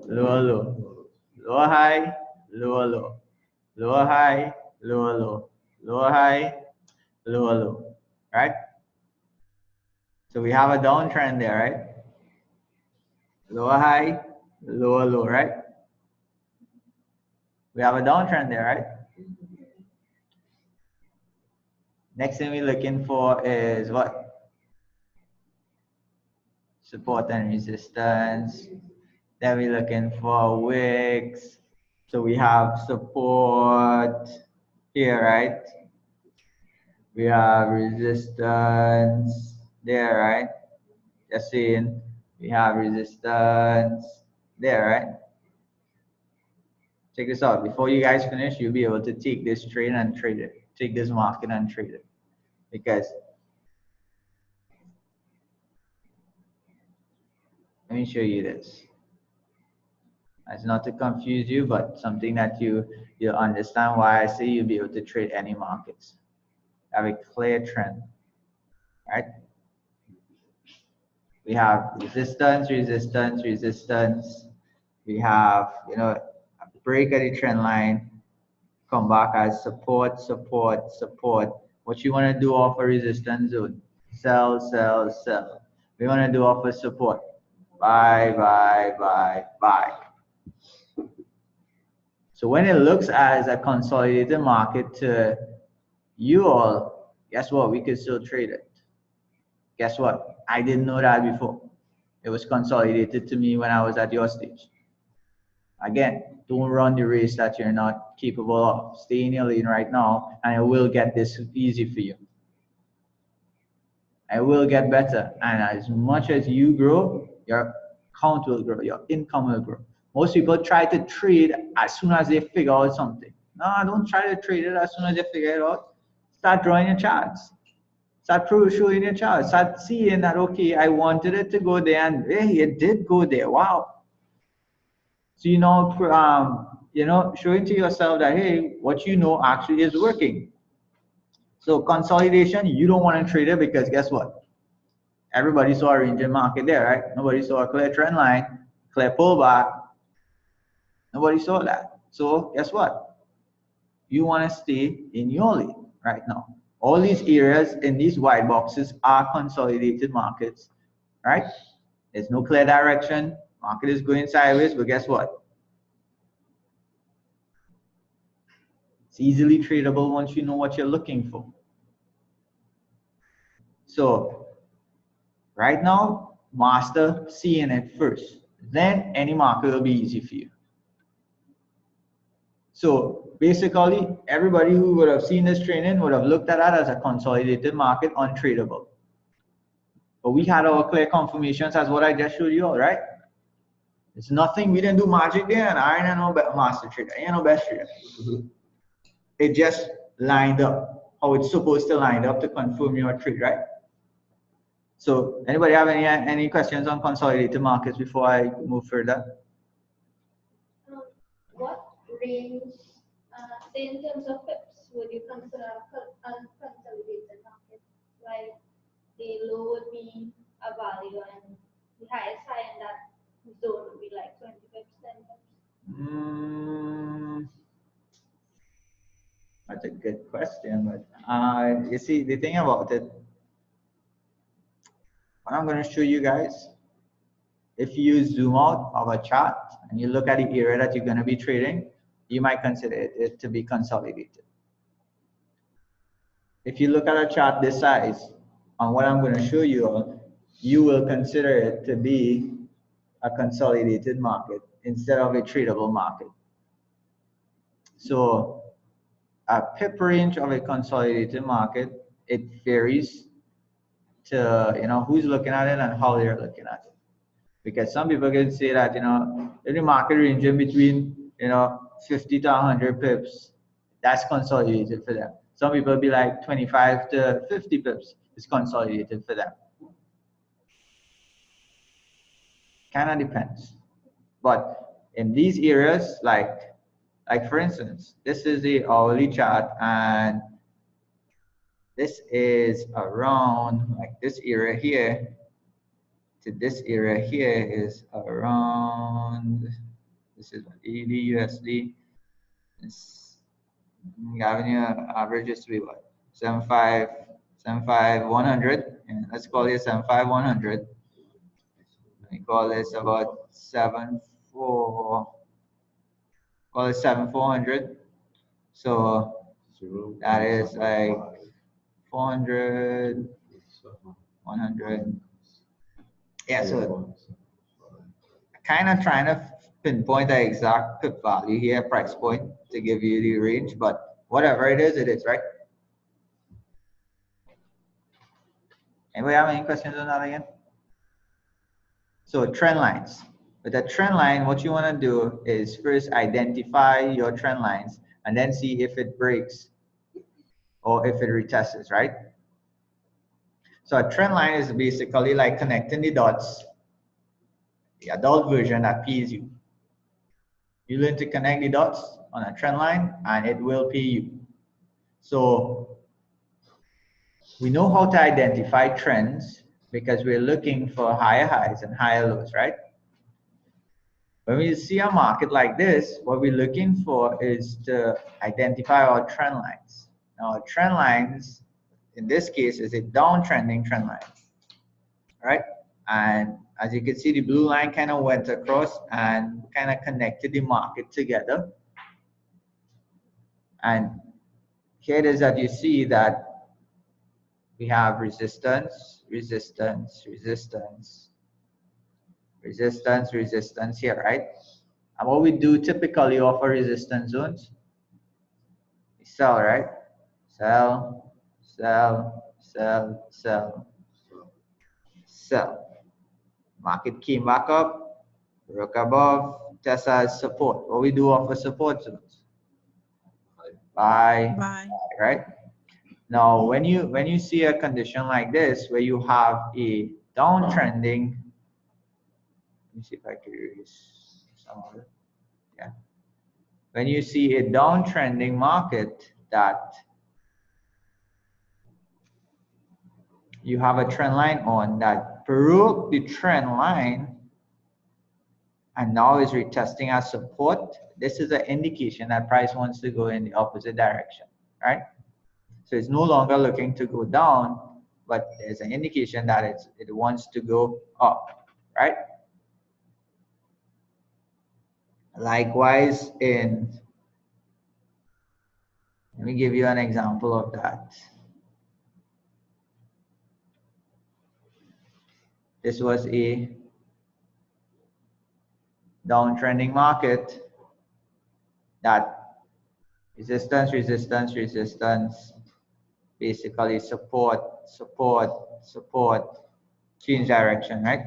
lower low, lower high, lower low, lower high, lower low, lower high, lower low, right? So we have a downtrend there, right? Lower high, lower low, right? We have a downtrend there, right? Next thing we're looking for is what? Support and resistance. Then we're looking for wicks. So we have support here, right? We have resistance there, right? Just saying, we have resistance there, right? Check this out. Before you guys finish, you'll be able to take this trade and trade it. Take this market and trade it. Because let me show you this. It's not to confuse you, but something that you'll understand why I say you'll be able to trade any markets. Have a clear trend, right? We have resistance, resistance, resistance. We have, you know, a break at the trend line, come back as support, support, support, What you want to do off a resistance zone? Sell, sell, sell. We want to do off a support. Buy, buy, buy, buy. So when it looks as a consolidated market to you all, guess what? We could still trade it. Guess what? I didn't know that before. It was consolidated to me when I was at your stage. Again, don't run the race that you're not capable of. Stay in your lane right now, and it will get this easy for you. It will get better. And as much as you grow, your account will grow, your income will grow. Most people try to trade as soon as they figure out something. No, don't try to trade it as soon as they figure it out. Start drawing your charts. Start showing your charts. Start seeing that, okay, I wanted it to go there, and hey, it did go there. Wow. So showing to yourself that, hey, what you know actually is working. So consolidation, you don't want to trade it because guess what? Everybody saw a range in market there, right? Nobody saw a clear trend line, clear pullback. Nobody saw that. So guess what? You want to stay in your lane right now. All these areas in these white boxes are consolidated markets, right? There's no clear direction. Market is going sideways, but guess what? It's easily tradable once you know what you're looking for. So right now, master seeing it first. Then any market will be easy for you. So basically, everybody who would have seen this training would have looked at that as a consolidated market, untradeable. But we had our clear confirmations as what I just showed you all, right? It's nothing, we didn't do magic there, and I ain't no master trader, I ain't no best trader. It just lined up how it's supposed to line up to confirm your trade, right? So anybody have any questions on consolidated markets before I move further? What range, say in terms of pips, would you consider a consolidated market? Like the low would be a value and the highest high in that zone would be like 20 pips, 10 pips? That's a good question, but you see, the thing about it, what I'm going to show you guys, if you zoom out of a chart and you look at the area that you're going to be trading, you might consider it to be consolidated. If you look at a chart this size, on what I'm going to show you all, you will consider it to be a consolidated market instead of a tradable market. So a pip range of a consolidated market, it varies to who's looking at it and how they're looking at it. Because some people can say that if the market ranging between 50 to 100 pips, that's consolidated for them. Some people be like 25 to 50 pips is consolidated for them. Kind of depends. But in these areas, like for instance, this is the hourly chart, and this is around like this area here to this area here is around, this is AD USD. It's giving you average is to be what? 75 100, and let's call it 75 100. We call this about 74, call it 7400. So that is like 400, 100. Yeah, so kind of trying to pinpoint the exact pip value here, price point, to give you the range, but whatever it is, right? Anybody have any questions on that again? So trend lines. With a trend line, what you want to do is first identify your trend lines and then see if it breaks or if it retests, right? So a trend line is basically like connecting the dots, the adult version that pays you. You learn to connect the dots on a trend line and it will pay you. So we know how to identify trends because we're looking for higher highs and higher lows, right? When we see a market like this, what we're looking for is to identify our trend lines. Now, trend lines in this case is a downtrending trend line, right? And as you can see, the blue line kind of went across and kind of connected the market together. And here it is that you see that we have resistance, resistance, resistance, resistance, resistance here, right? And what we do typically offer resistance zones, we sell, right? Sell, sell, sell, sell, sell. Market came back up, broke above, test as support. What we do offer support zones. Buy, right? Now, when you see a condition like this where you have a downtrending, let me see if I can erase some of it. Yeah. When you see a downtrending market that you have a trend line on that broke the trend line and now is retesting as support, this is an indication that price wants to go in the opposite direction, right? So it's no longer looking to go down, but there's an indication that it wants to go up, right? Likewise, let me give you an example of that. This was a downtrending market that resistance, resistance, resistance, basically support, support, support, change direction, right?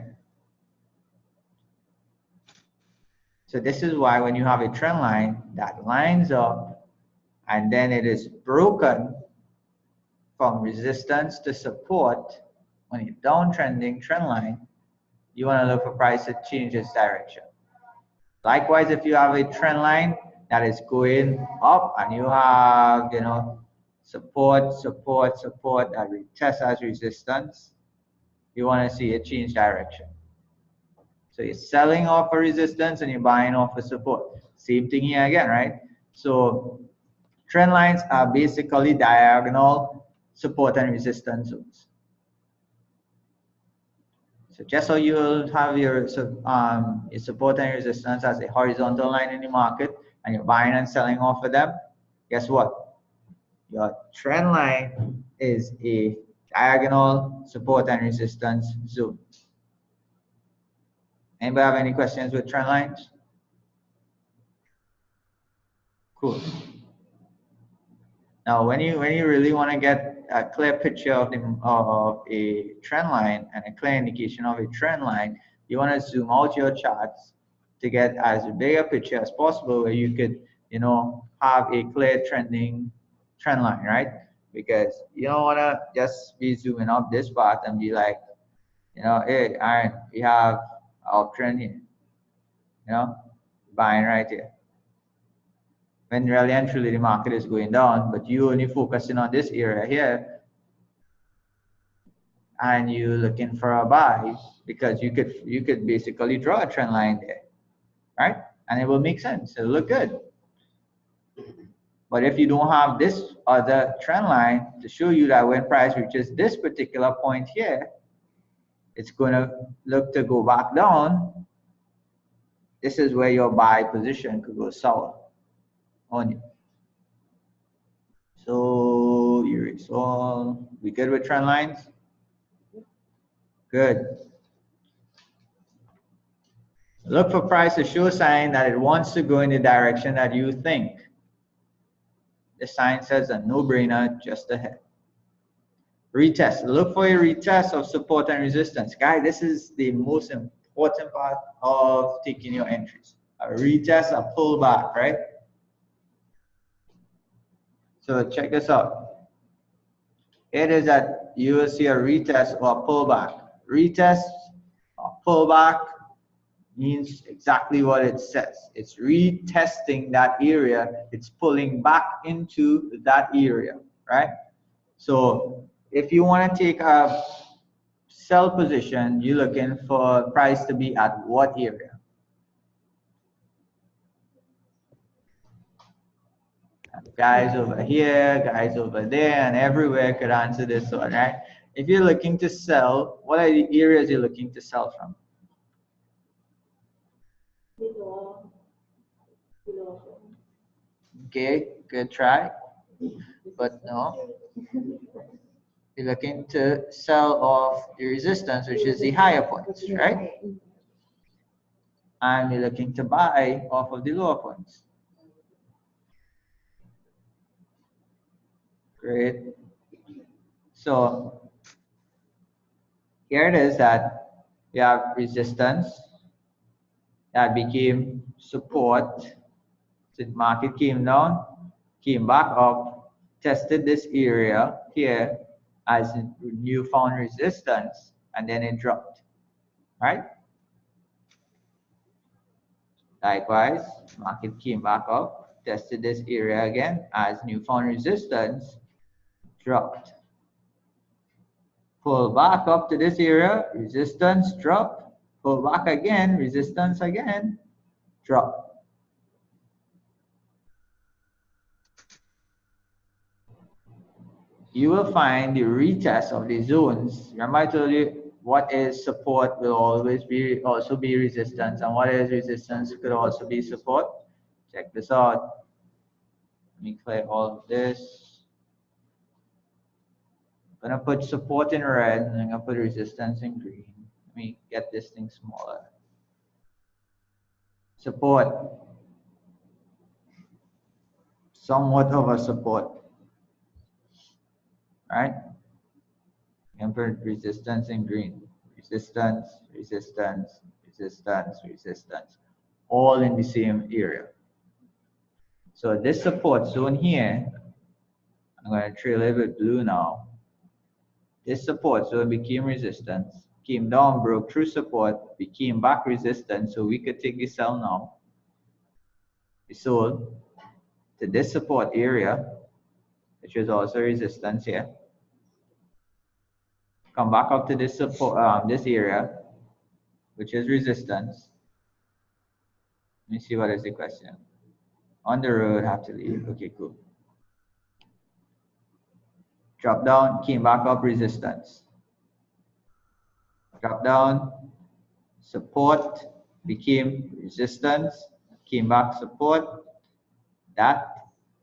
So this is why when you have a trend line that lines up and then it is broken from resistance to support on a downtrending trend line, you want to look for price to change its direction. Likewise, if you have a trend line that is going up and you have, support, support, support that tests as resistance, you want to see it change direction. So you're selling off a resistance and you're buying off a support. Same thing here again, right? So trend lines are basically diagonal support and resistance zones. So just so you'll have your support and resistance as a horizontal line in the market and you're buying and selling off of them, guess what? Your trend line is a diagonal support and resistance zone. Anybody have any questions with trend lines? Cool. Now, when you really want to get a clear picture of a trend line and a clear indication of a trend line, you want to zoom out your charts to get as big a picture as possible where you could, have a clear trend line, right? Because you don't want to just be zooming up this part and be like, hey, all right, we have our trend here, buying right here. When really and truly the market is going down, but you only focusing on this area here, and you're looking for a buy because you could basically draw a trend line there, right? And it will make sense. It'll look good. But if you don't have this other trend line to show you that when price reaches this particular point here, it's going to look to go back down. This is where your buy position could go sour on you. So erase all. We good with trend lines? Good. Look for price to show a sign that it wants to go in the direction that you think. The sign says a no-brainer just ahead. Retest. Look for a retest of support and resistance. Guys, this is the most important part of taking your entries. A retest, a pullback, right? So check this out. It is that you will see a retest or a pullback. Retest or pullback means exactly what it says. It's retesting that area. It's pulling back into that area, right? So if you want to take a sell position, you're looking for price to be at what area? Guys over here, guys over there, and everywhere could answer this one, right? If you're looking to sell, what are the areas you're looking to sell from? Okay, good try, but no. You're looking to sell off the resistance, which is the higher points, right? And you're looking to buy off of the lower points. Great. So here it is that you have resistance that became support. So the market came down, came back up, tested this area here as a newfound resistance, and then it dropped, right? Likewise, market came back up, tested this area again as newfound resistance, dropped. Pull back up to this area, resistance, drop. Pull back again, resistance again, drop. You will find the retest of the zones. Remember I told you what is support will always be also be resistance, and what is resistance could also be support. Check this out. Let me clear all of this. I'm gonna put support in red and I'm gonna put resistance in green. Let me get this thing smaller. Support. Somewhat of a support. Right? And put resistance in green. Resistance, resistance, resistance, resistance. All in the same area. So this support zone here, I'm going to trail it with blue now. This support zone became resistance, came down, broke through support, became back resistance, so we could take the sell now. We sold to this support area, which is also resistance here. Come back up to this support, this area, which is resistance. Let me see what is the question. On the road, have to leave. Okay, cool. Drop down, came back up, resistance. Drop down, support, became resistance, came back support. That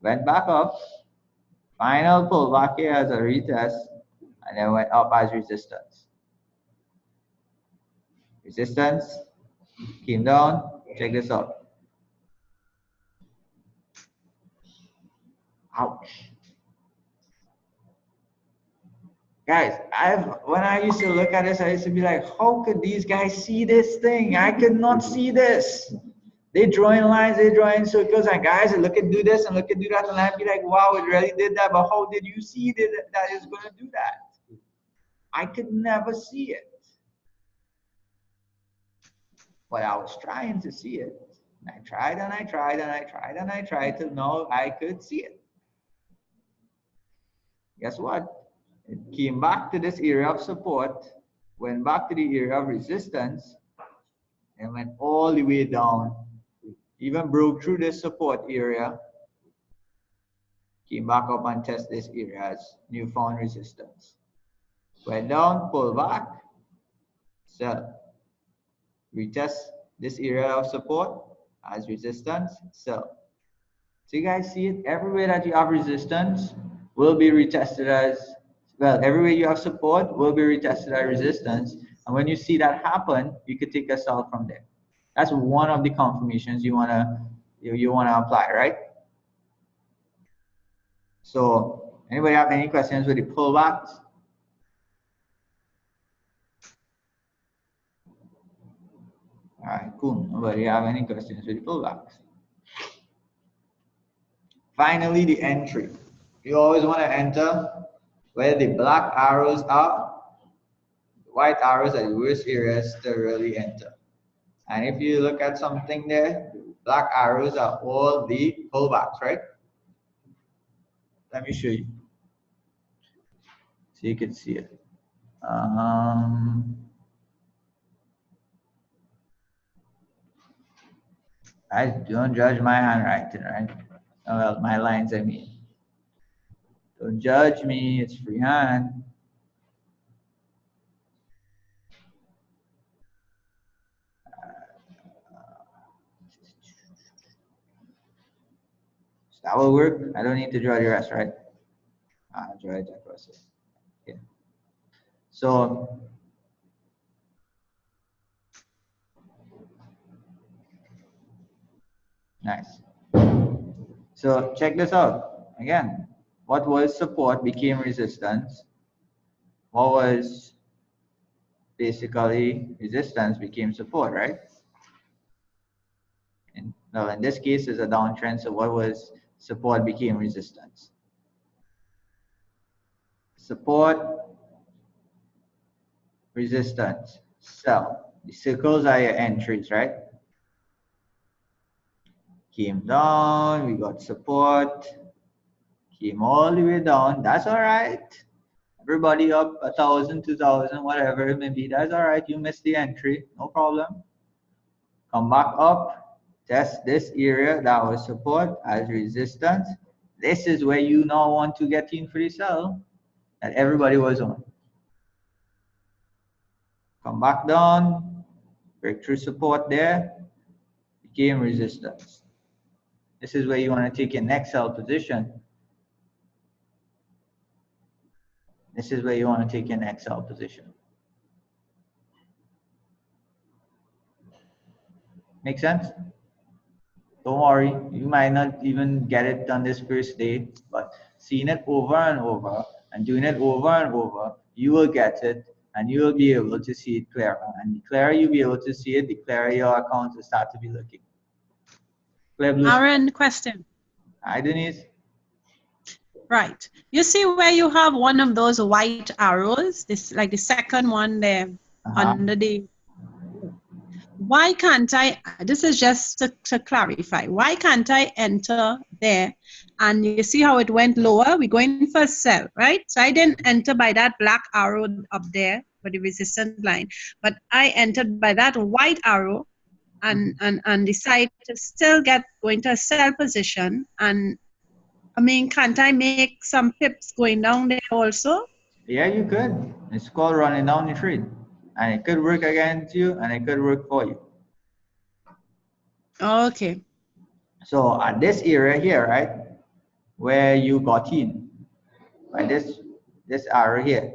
went back up. Final pullback here as a retest, and then went up as resistance. Resistance, came down. Check this out. Ouch. Guys, when I used to look at this, I used to be like, how could these guys see this thing? I could not see this. They drawing lines, they drawing circles, and guys look at do this and look at do that, and I'd be like, wow, it really did that, but how did you see that it's going to do that? I could never see it. But I was trying to see it. And I tried and I tried and I tried and I tried to know I could see it. Guess what? It came back to this area of support, went back to the area of resistance, and went all the way down. Even broke through this support area, came back up and tested this area as newfound resistance. Went down, pull back, sell. Retest this area of support as resistance, sell. So you guys see it, everywhere that you have resistance will be retested as, well, everywhere you have support will be retested as resistance. And when you see that happen, you could take a sell from there. That's one of the confirmations you wanna apply, right? So anybody have any questions with the pullbacks? All right, cool. Nobody have any questions with the pullbacks? Finally, the entry. You always want to enter where the black arrows are. The white arrows are the worst areas to really enter. And if you look at something there, black arrows are all the pullbacks, right? Let me show you so you can see it. Guys, don't judge my handwriting, right? Well, my lines, I mean. Don't judge me, it's freehand. So that will work. I don't need to draw the rest, right? I'll draw it across it. Okay. So nice. So check this out. Again, what was support became resistance. What was basically resistance became support, right? And well, in this case, is a downtrend. So what was support became resistance. Support, resistance, sell. The circles are your entries, right? Came down, we got support, came all the way down. That's all right. Everybody up 1,000, 2,000, whatever it may be. That's all right. You missed the entry, no problem. Come back up, test this area that was support as resistance. This is where you now want to get in for the sell that everybody was on. Come back down, break through support there, became resistance. This is where you want to take your next sell position. This is where you want to take your next sell position. Make sense? Don't worry, you might not even get it on this first day, but seeing it over and over and doing it over and over, you will get it and you will be able to see it clearer. And the clearer you be able to see it, the clearer your account will start to be looking. Clear blue. Aaron, question. Hi, Denise. Right. You see where you have one of those white arrows, this like the second one there under the. Why can't I? This is just to clarify. Why can't I enter there? And you see how it went lower? We're going for a sell, right? So I didn't enter by that black arrow up there for the resistance line, but I entered by that white arrow and decide to still get going to a sell position. And I mean, can't I make some pips going down there also? Yeah, you could. It's called running down the trade. And it could work against you and it could work for you. Okay. So at this area here, right, where you got in, by this arrow here.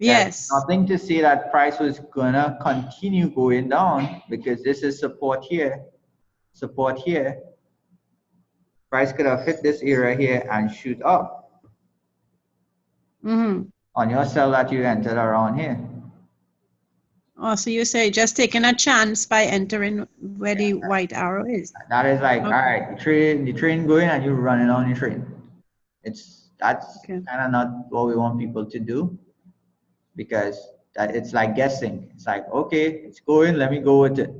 Yes. There's nothing to say that price was gonna continue going down because this is support here, support here. Price could have hit this area here and shoot up on your sell that you entered around here. Oh, so you say just taking a chance by entering where the white arrow is. That is like, okay. All right, the train going and you're running on the train. That's okay. kind of not what we want people to do because that it's like guessing. It's like, okay, it's going, let me go with it.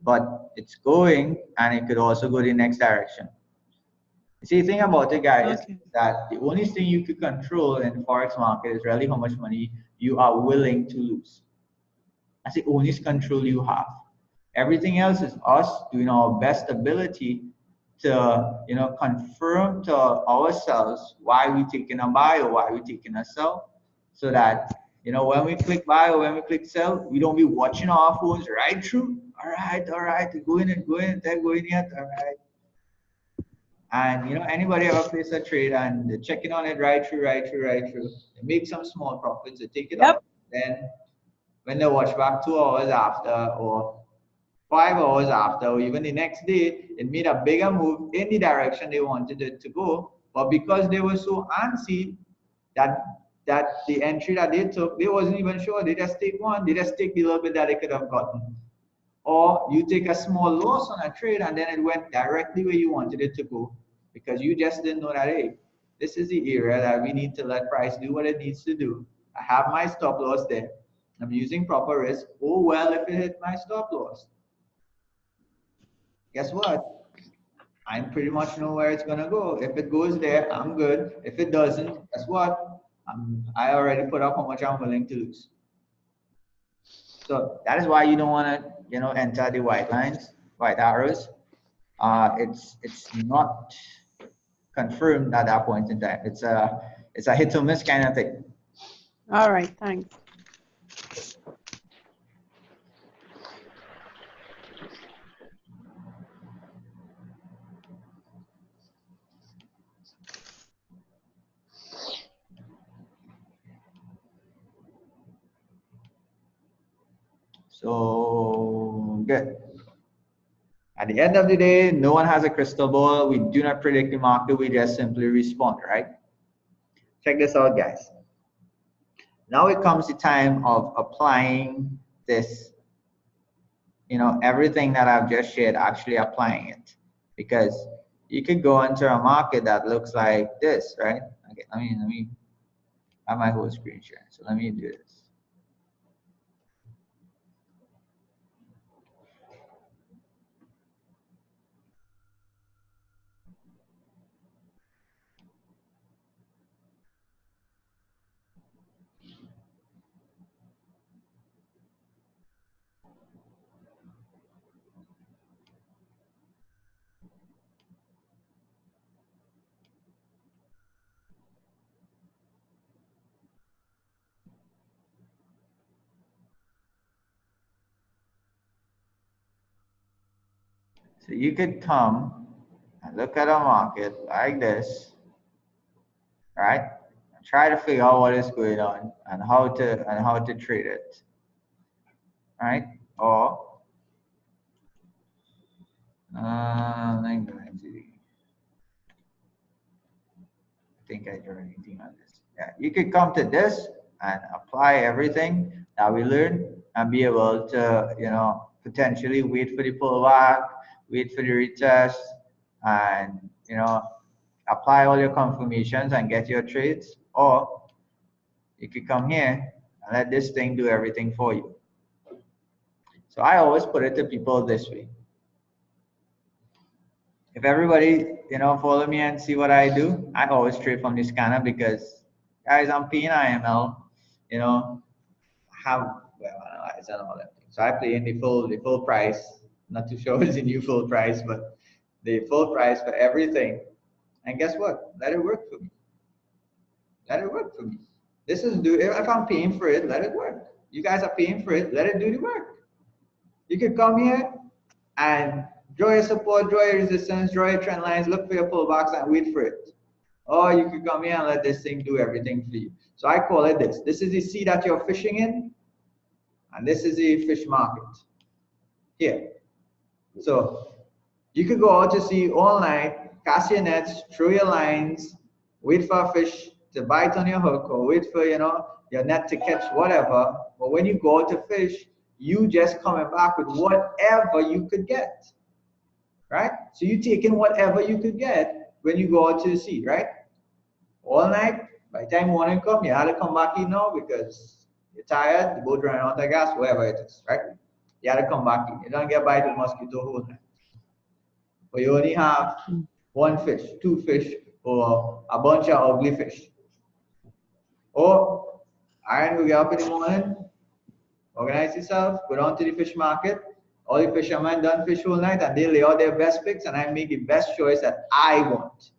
But it's going and it could also go the next direction. You see, the thing about it, guys, okay. that the only thing you could control in the Forex market is really how much money you are willing to lose. That's the only control you have. Everything else is us doing our best ability to, confirm to ourselves why we're taking a buy or why we're taking a sell, so that, when we click buy or when we click sell, we don't be watching our phones right through. All right, going and going, they're going yet, all right. And anybody ever place a trade and they're checking on it right through, they make some small profits, they take it up, then when they watch back 2 hours after or 5 hours after or even the next day, it made a bigger move in the direction they wanted it to go. But because they were so antsy that the entry that they took, they wasn't even sure. They just take one, they just take the little bit that they could have gotten. Or you take a small loss on a trade and then it went directly where you wanted it to go because you just didn't know that, hey, this is the area that we need to let price do what it needs to do. I have my stop loss there. I'm using proper risk. Oh, well, if it hit my stop loss, guess what? I pretty much know where it's going to go. If it goes there, I'm good. If it doesn't, guess what? I already put up how much I'm willing to lose. So that is why you don't want to, enter the white lines, white arrows, it's not confirmed at that point in time. It's a hit or miss kind of thing. All right, thanks. So good. At the end of the day, no one has a crystal ball. We do not predict the market. We just simply respond, right? Check this out, guys. Now it comes the time of applying this, everything that I've just shared, actually applying it. Because you could go into a market that looks like this, right? Okay, let me have my whole screen share. So let me do this. So you could come and look at a market like this, right? And try to figure out what is going on and how to trade it, right? Or I'm going to, I think I drew anything on this. Yeah, you could come to this and apply everything that we learned and be able to, potentially wait for the pullback, wait for the retest, and apply all your confirmations and get your trades. Or you could come here and let this thing do everything for you. So I always put it to people this way. If everybody, follow me and see what I do, I always trade from the scanner because, guys, I'm paying IML, have analyze and all that. So I play in the full price. Not too sure it's a new full price, but the full price for everything. And guess what? Let it work for me. Let it work for me. If I'm paying for it, let it work. You guys are paying for it, let it do the work. You could come here and draw your support, draw your resistance, draw your trend lines, look for your pullbacks and wait for it. Or you could come here and let this thing do everything for you. So I call it this. This is the sea that you're fishing in, and this is the fish market here. So you could go out to sea all night, cast your nets, throw your lines, wait for a fish to bite on your hook, or wait for your net to catch whatever. But when you go out to fish, you just coming back with whatever you could get, right? So you taking whatever you could get when you go out to the sea, right? All night. By the time morning come, you had to come back in now because you're tired, the boat running out of gas, whatever it is, right? You had to come back in. You don't get bite with mosquito whole night. But you only have one fish, two fish, or a bunch of ugly fish. Or iron will get up in the morning, organize yourself, go down to the fish market. All the fishermen done fish all night and they lay out their best picks and I make the best choice that I want.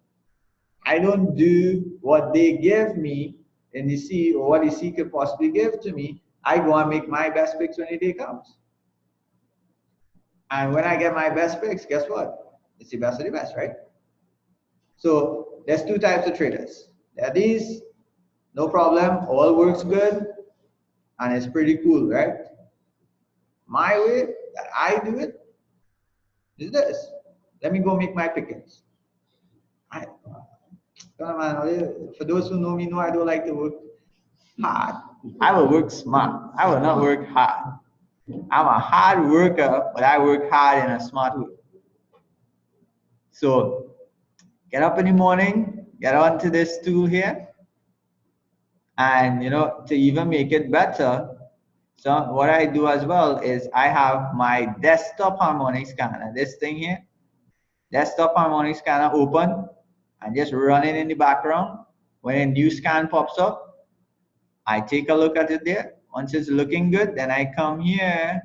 I don't do what they give me in the sea or what the sea could possibly give to me. I go and make my best picks when the day comes. And when I get my best picks, guess what? It's the best of the best, right? So there's two types of traders. There are these, no problem, all works good, and it's pretty cool, right? My way that I do it is this. Let me go make my pickings. For those who know me, know I don't like to work hard. I will work smart. I will not work hard. I'm a hard worker, but I work hard in a smart way. So get up in the morning, get onto this tool here, and to even make it better. So what I do as well is I have my desktop harmonic scanner, this thing here, desktop harmonic scanner open and just run it in the background. When a new scan pops up, I take a look at it there. Once it's looking good, then I come here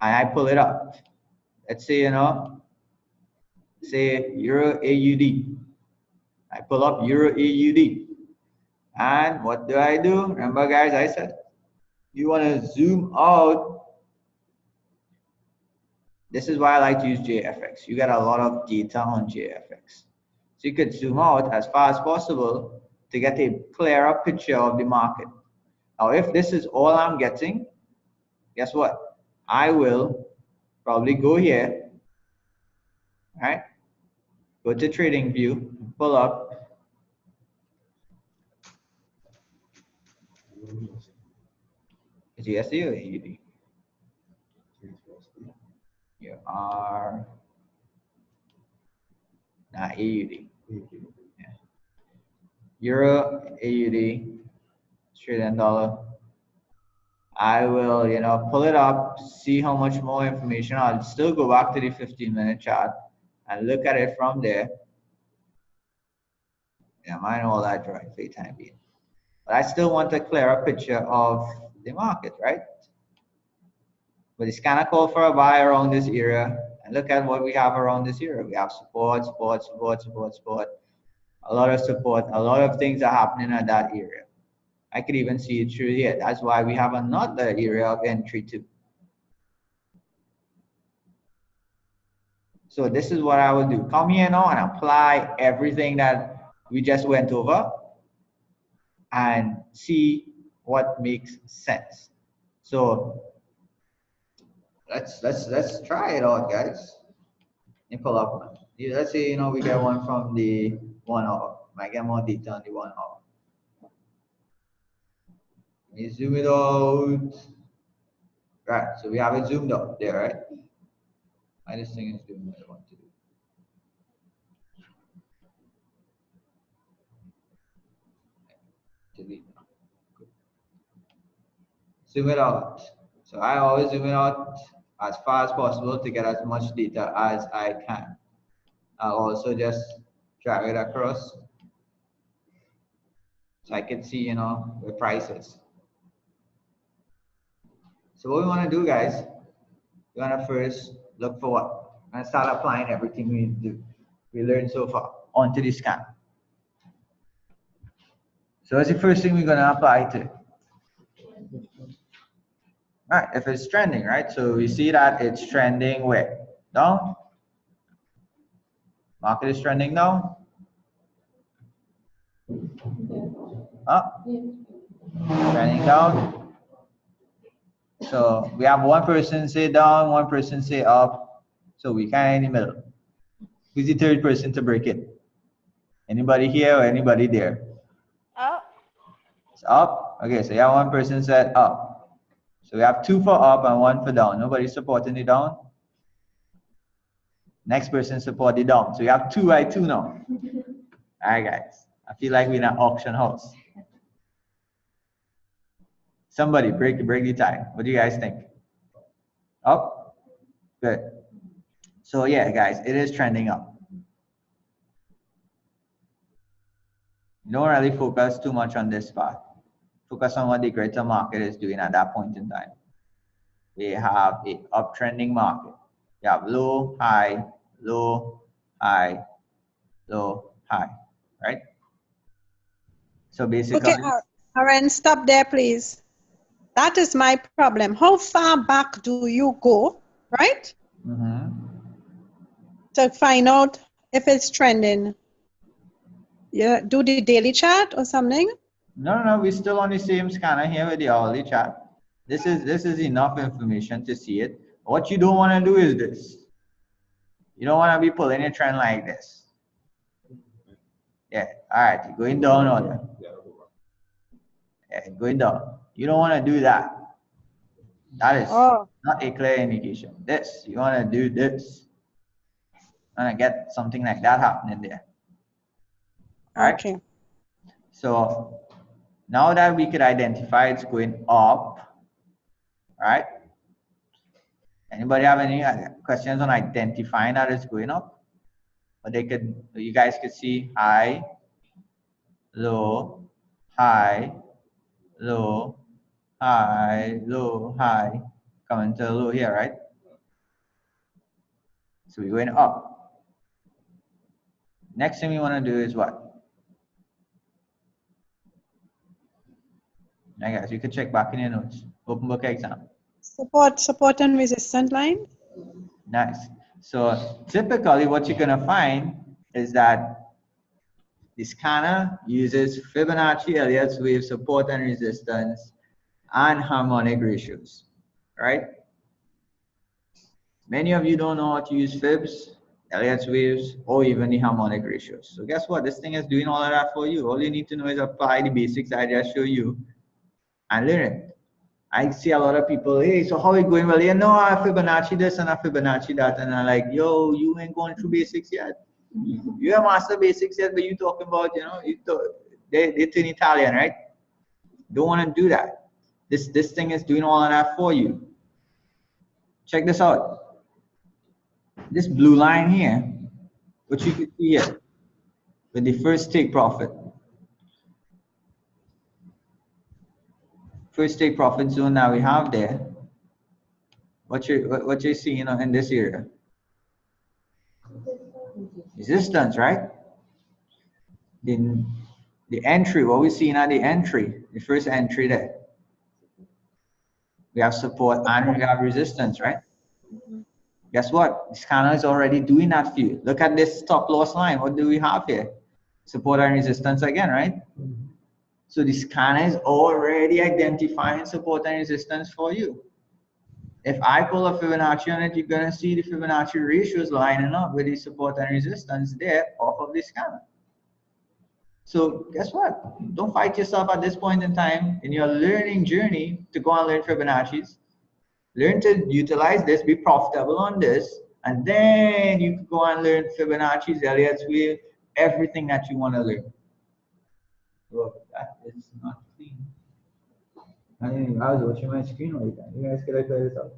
and I pull it up. Let's say, say Euro AUD. I pull up Euro AUD. And what do? Remember guys, I said, you want to zoom out. This is why I like to use JFX. You get a lot of data on JFX. So you could zoom out as far as possible to get a clearer picture of the market. Now, if this is all I'm getting, guess what? I will probably go here, right? Go to trading view, pull up. Is USD or AUD? You are not AUD. Yeah. Euro, AUD, Australian dollar. I will, pull it up, see how much more information. I'll still go back to the 15-minute chart and look at it from there. Yeah, mine all that drawing for the time being. But I still want a clearer picture of the market, right? But it's kind of called for a buy around this area. And look at what we have around this area. We have support, support, support, support, support. A lot of support. A lot of things are happening at that area. I could even see it through here. That's why we have another area of entry too. So this is what I will do. Come here now and apply everything that we just went over and see what makes sense. So let's try it out, guys. Let me pull up one. Let's say we get one from the 1 hour. Might get more detail on the 1 hour. Let me zoom it out. Right, so we have it zoomed out there, right? Why this thing is doing what I want to do. Delete. Good. Zoom it out. So I always zoom it out as far as possible to get as much data as I can. I'll also just drag it across so I can see, the prices. So what we want to do, guys, we want to first look for what? And start applying everything we learned so far onto the scan. So that's the first thing we're going to apply to. All right, if it's trending, right? So we see that it's trending where? Down. Market is trending down. Up. Trending down. So we have one person say down, one person say up. So we kind of in the middle. Who's the third person to break it? Anybody here or anybody there? Up. It's up. Okay, so you have one person said up. So we have 2 for up and 1 for down. Nobody supporting the down. Next person support the down. So you have 2 by 2 now. All right, guys. I feel like we're in an auction house. Somebody break the tie. What do you guys think? Up? Good. So yeah, guys, it is trending up. Don't really focus too much on this part. Focus on what the greater market is doing at that point in time. We have a uptrending market. We have low, high, low, high, low, high, right? So basically, Okay, Aaron, stop there, please. That is my problem. How far back do you go, right? To find out if it's trending. Yeah, do the daily chart or something? No, we're still on the same scanner here with the hourly chart. This is enough information to see it. What you don't want to do is this. You don't want to be pulling a trend like this. Yeah, all right, you're going down order. Yeah, going down. You don't want to do that. That is not a clear indication. This, you want to do this. You want to get something like that happening there. All right? Okay. So now that we could identify it's going up, right? Anybody have any questions on identifying that it's going up? But you guys could see high, low, high, low, high, low, high, coming to low here, right? So we're going up. Next thing we want to do is what? I guess you could check back in your notes. Open book exam. Support and resistance line. Nice. So typically what you're gonna find is that the scanner uses Fibonacci Elliott's wave support and resistance and harmonic ratios, right? Many of you don't know how to use fibs, Elliott's waves, or even the harmonic ratios. So guess what? This thing is doing all of that for you. All you need to know is apply the basics I just show you and learn it. I see a lot of people, hey, so how are you going? Well, you know, I Fibonacci this and I Fibonacci that. And I'm like, yo, you ain't going through basics yet. You have master basics yet, but you talking about, you know, they're in Italian, right? Don't want to do that. This thing is doing all of that for you. Check this out. This blue line here, what you can see here, with the first take profit. First take profit zone that we have there. What you're seeing in this area? Resistance, right? Then the entry, what we're seeing at the entry, the first entry there. We have support and we have resistance, right? Guess what? The scanner is already doing that for you. Look at this stop loss line. What do we have here? Support and resistance again, right? So the scanner is already identifying support and resistance for you. If I pull a Fibonacci on it, you're going to see the Fibonacci ratios lining up with the support and resistance there off of the scanner. So guess what? Don't fight yourself at this point in time in your learning journey to go and learn Fibonacci's. Learn to utilize this, be profitable on this, and then you can go and learn Fibonacci's, Elliott's wave, everything that you want to learn. Look, that is not clean. I was watching my screen all the time. You guys could try this out.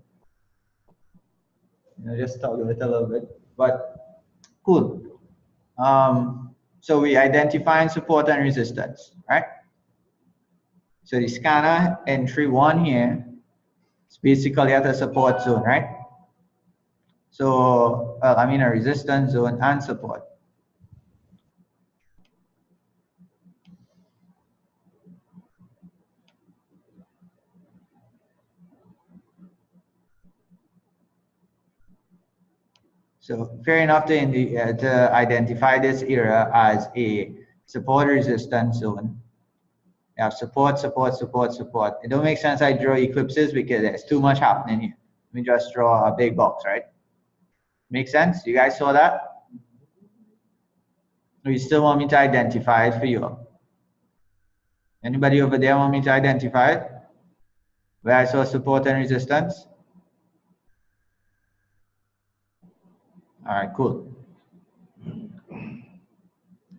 Just toggle it a little bit, but cool. So we identify support and resistance, right? So the scanner entry 1 here is basically at a support zone, right? So, well, I mean a resistance zone and support. So fair enough to identify this area as a support resistance zone. You have support, support, support, support. It don't make sense I draw eclipses because there's too much happening here. Let me just draw a big box, right? Make sense? You guys saw that? Or you still want me to identify it for you? Anybody over there want me to identify it? Where I saw support and resistance? All right, cool.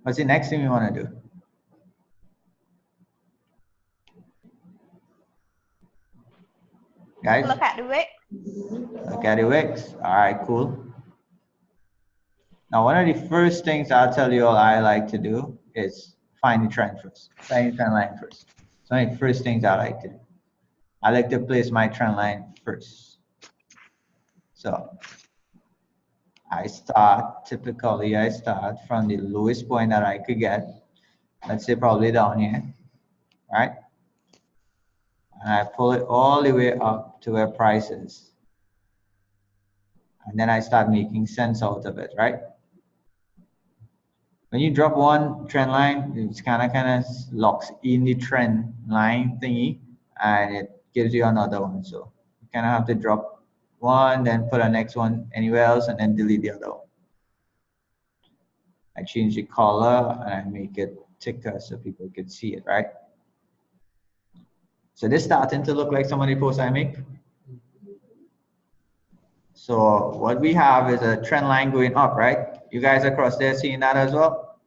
What's the next thing we want to do? Guys? Look at the wick. Look at the wicks. All right, cool. Now, one of the first things I'll tell you all I like to do is find the trend first. Find the trend line first. So one of the first things I like to do. I like to place my trend line first. So typically I start from the lowest point that I could get. Let's say probably down here, right? And I pull it all the way up to where price is. And then I start making sense out of it, right? When you drop one trend line, it's kind of locks in the trend line thingy and it gives you another one. So you kind of have to drop one, then put a next one anywhere else and then delete the other one. I change the color and I make it thicker so people could see it, right? So this starting to look like some of the posts I make. So what we have is a trend line going up, right? You guys across there seeing that as well?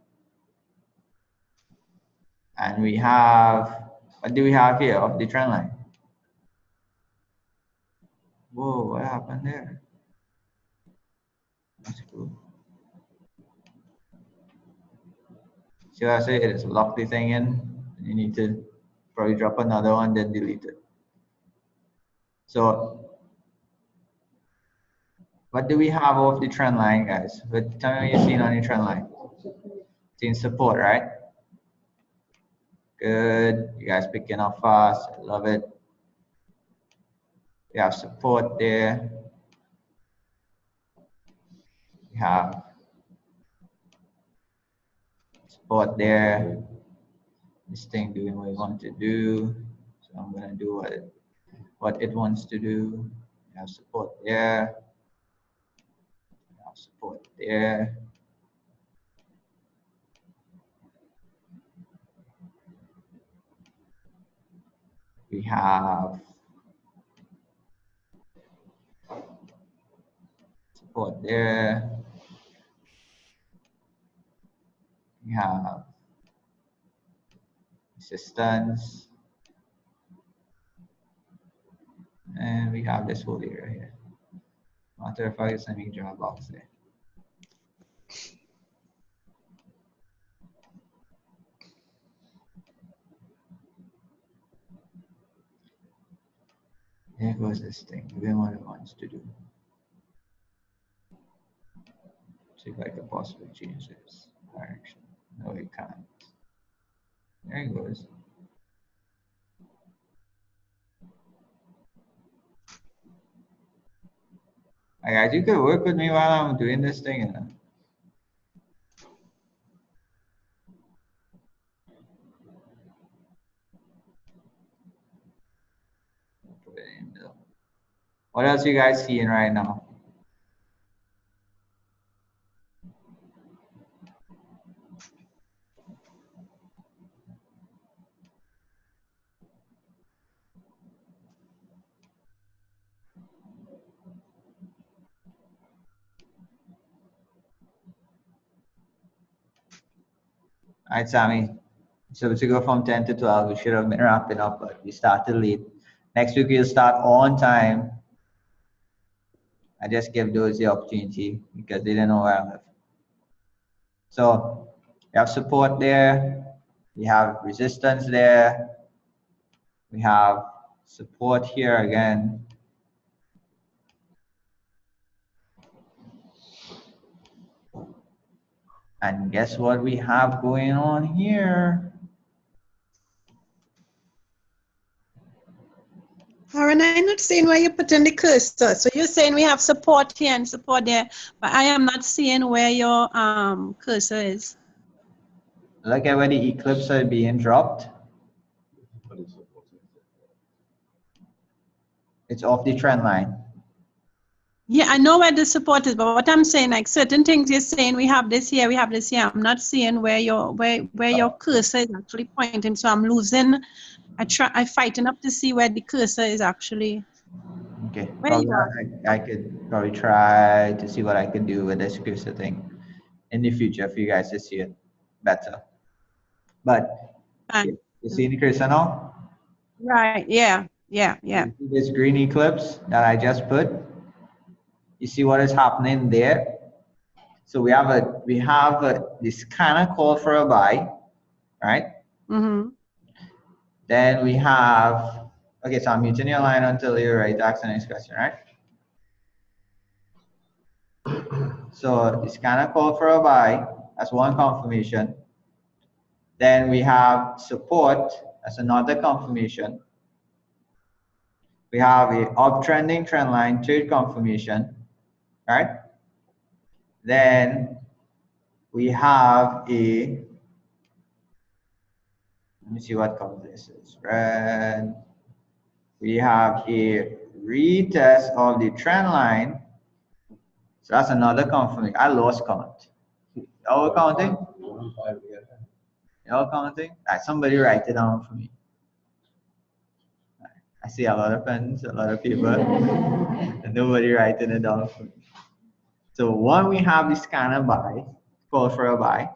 And we have, what do we have here of the trend line? Whoa, what happened there? That's cool. See what I say? It is lock the thing in. You need to probably drop another one, then delete it. So What do we have off the trend line, guys? But tell me what you're seeing on the trend line. Seeing support, right? Good. You guys picking up fast. I love it. We have support there. We have support there. This thing doing what it wants to do. So I'm gonna do what it wants to do. We have support there. We have support there. We have support there. We have resistance. And we have this whole area here. Matter of fact, let me draw a box there. There goes this thing, doing what it wants to do. See if I can possibly change this direction. No, it can't. There it goes. Guys, you could work with me while I'm doing this thing. You know? Put it in the middle. What else you guys seeing right now? All right, Sammy. So to go from 10 to 12, we should have been wrapping up, but we started late. Next week we'll start on time. I just gave those the opportunity because they didn't know where I live. So we have support there. We have resistance there. We have support here again. And guess what we have going on here? Aaron, I'm not seeing where you put in the cursor. So you're saying we have support here and support there, but I am not seeing where your cursor is. Look at where the eclipse are being dropped. It's off the trend line. Yeah, I know where the support is, but what I'm saying, like certain things you're saying, we have this here, we have this here. I'm not seeing where your cursor is actually pointing. So I'm losing. I'm fighting up to see where the cursor is actually. Okay. Where you are. I could probably try to see what I could do with this cursor thing in the future for you guys to see it better. But you see the cursor now? Right. Yeah. Yeah. Yeah. You see this green eclipse that I just put? You see what is happening there? So we have this kind of call for a buy, right? Mm-hmm. Then we have, okay, so I'm muting your line until you're ready to ask the next question, right? So this kind of call for a buy, that's one confirmation. Then we have support, that's another confirmation. We have a uptrending trend line, third confirmation, right? Then we have a, let me see what color this is, red. We have a retest of the trend line. So that's another confirmation. I lost count. Y'all counting? Y'all counting? All right, somebody write it down for me. I see a lot of pens, a lot of people, and nobody writing it down for me. So one, we have this kind of buy, call for a buy.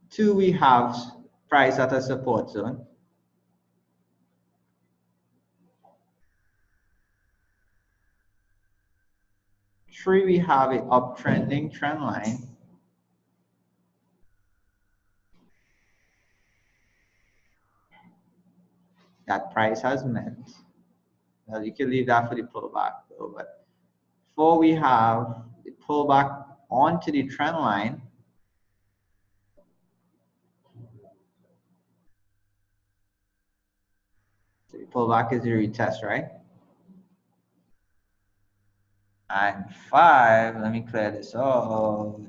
Two, we have price at a support zone. Three, we have an uptrending trend line. that price has met. Well, you can leave that for the pullback though, but before we have the pullback onto the trend line, so the pullback is the retest, right? And 5, let me clear this out.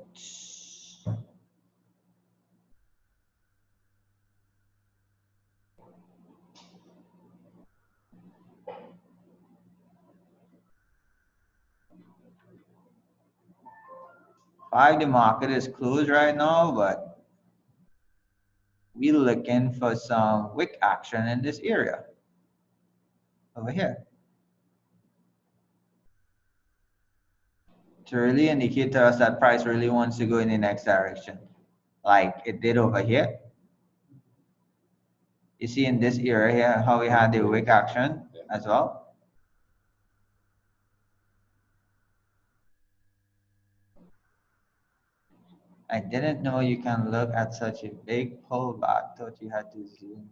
The market is closed right now, but we're looking for some wick action in this area over here to really indicate to us that price really wants to go in the next direction, like it did over here. You see in this area here how we had the wick action as well. I didn't know you can look at such a big pullback. Thought you had to zoom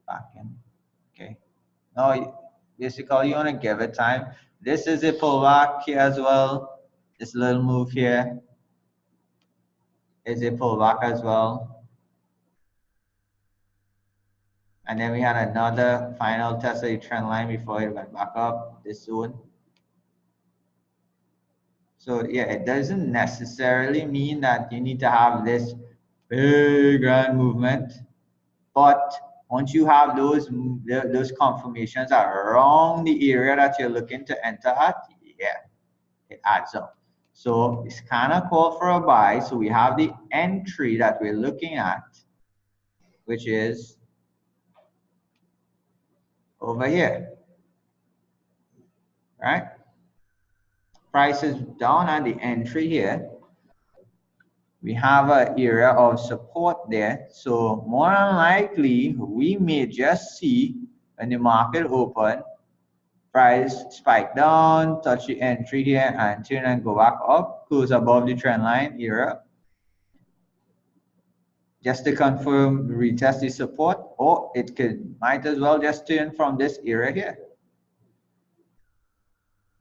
back in. Okay. No, basically you want to give it time. This is a pullback here as well. This little move here is a pullback as well. And then we had another final test of the trend line before it went back up this zone. So yeah, it doesn't necessarily mean that you need to have this big grand movement, but once you have those confirmations around the area that you're looking to enter at, yeah, it adds up. So it's kind of called for a buy. So we have the entry that we're looking at, which is over here, right? Price is down at the entry here. We have an area of support there. So more than likely, we may just see when the market open, price spike down, touch the entry here, and turn and go back up, close above the trend line area. Just to confirm, retest the support, or it might as well just turn from this area here.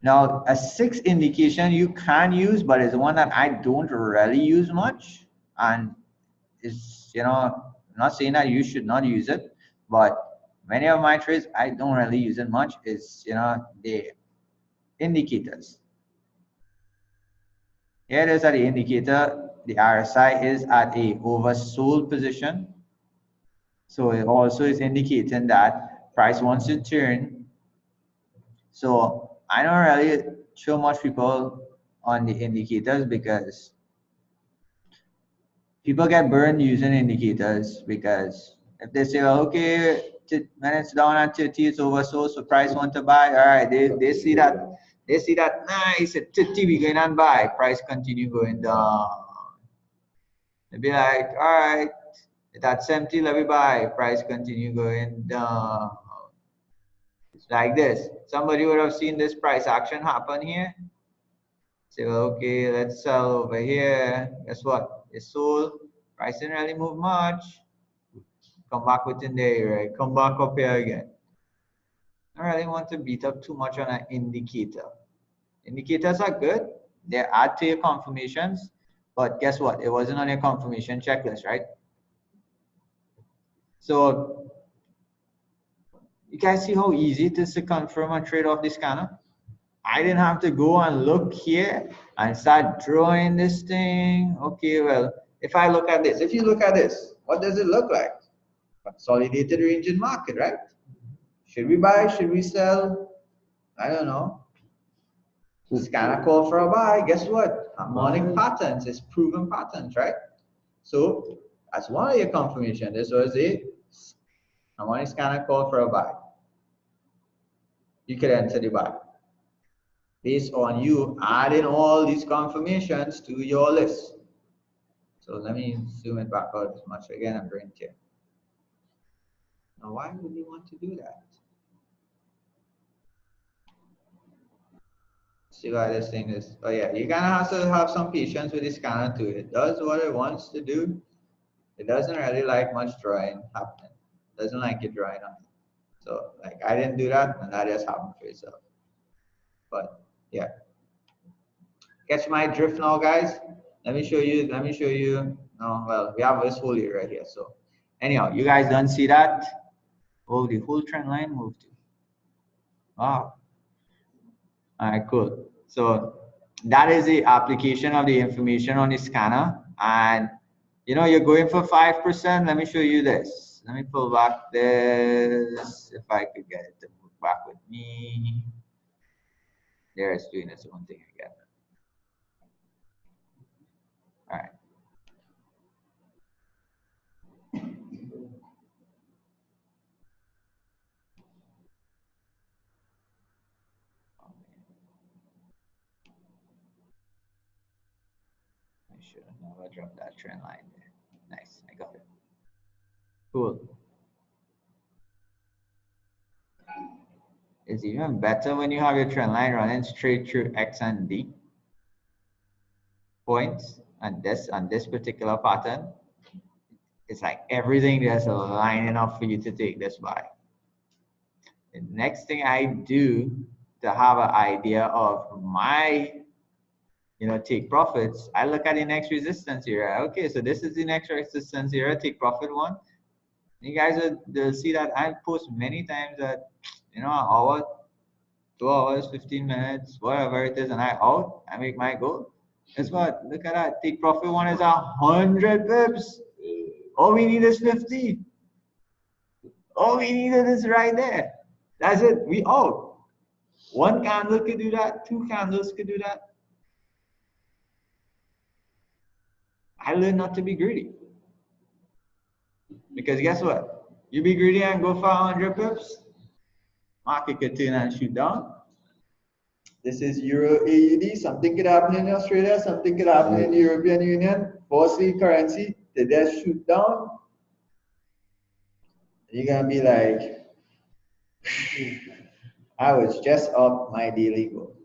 Now, a 6 indication you can use, but it's one that I don't really use much. And it's, you know, I'm not saying that you should not use it, but many of my trades, I don't really use it much. Is, you know, the indicators. Here it is at the indicator. The RSI is at a oversold position. So it also is indicating that price wants to turn. So I don't really show much people on the indicators because people get burned using indicators, because if they say, well, okay, when it's down at 30, it's oversold, so price want to buy. All right, they see that nice at 30, we going and buy. Price continue going down. They be like, all right, it's at 70, let me buy. Price continue going down. It's like this. Somebody would have seen this price action happen here. Say, well, okay, let's sell over here. Guess what? It's sold. Price didn't really move much. Come back within the area. Come back up here again. I don't really want to beat up too much on an indicator. Indicators are good. They add to your confirmations. But guess what? It wasn't on your confirmation checklist, right? So you guys see how easy it is to confirm a trade off this scanner? I didn't have to go and look here and start drawing this thing. Okay, well, if I look at this, if you look at this, what does it look like? Consolidated range in market, right? Should we buy? Should we sell? I don't know. It's kind of call for a buy. Guess what? Harmonic patterns is proven patterns, right? So that's one of your confirmation. This was a harmonic scanner call for a buy. You could enter the buy based on you adding all these confirmations to your list. So let me zoom it back out as much. Again, I'm bringing here. Now, why would you want to do that? See why this thing is. Oh yeah, you're gonna have to have some patience with the scanner too. It does what it wants to do. It doesn't really like much drawing happening. Doesn't like it drawing on it. So like I didn't do that, and that just happened for yourself. But yeah, catch my drift now, guys. Let me show you. No, well, we have this whole area right here. So anyhow, you guys don't see that? Oh, the whole trend line moved. Wow. All right, cool. So that is the application of the information on the scanner, and you know you're going for 5%. Let me show you this. Let me pull back this if I could get it to move back with me. There, it's doing its own thing again. All right. I should have never dropped that trend line there. Nice, I got it. Cool. It's even better when you have your trend line running straight through X and D points and this particular pattern. It's like everything that's lining up for you to take this buy. The next thing I do to have an idea of my, take profits, I look at the next resistance area. Okay, so this is the next resistance area, take profit one. You guys will see that I post many times that, an hour, 2 hours, 15 minutes, whatever it is, and I make my goal. Guess what? Look at that. Take profit one is 100 pips. All we need is 50. All we needed is right there. That's it. We out. One candle could do that. 2 candles could do that. I learned not to be greedy. Because guess what? You be greedy and go for 100 pips, market could turn and shoot down. This is Euro AUD. Something could happen in Australia. Something could happen in the European Union. Falsely currency. They just shoot down. You're gonna be like, I was just up my daily goal.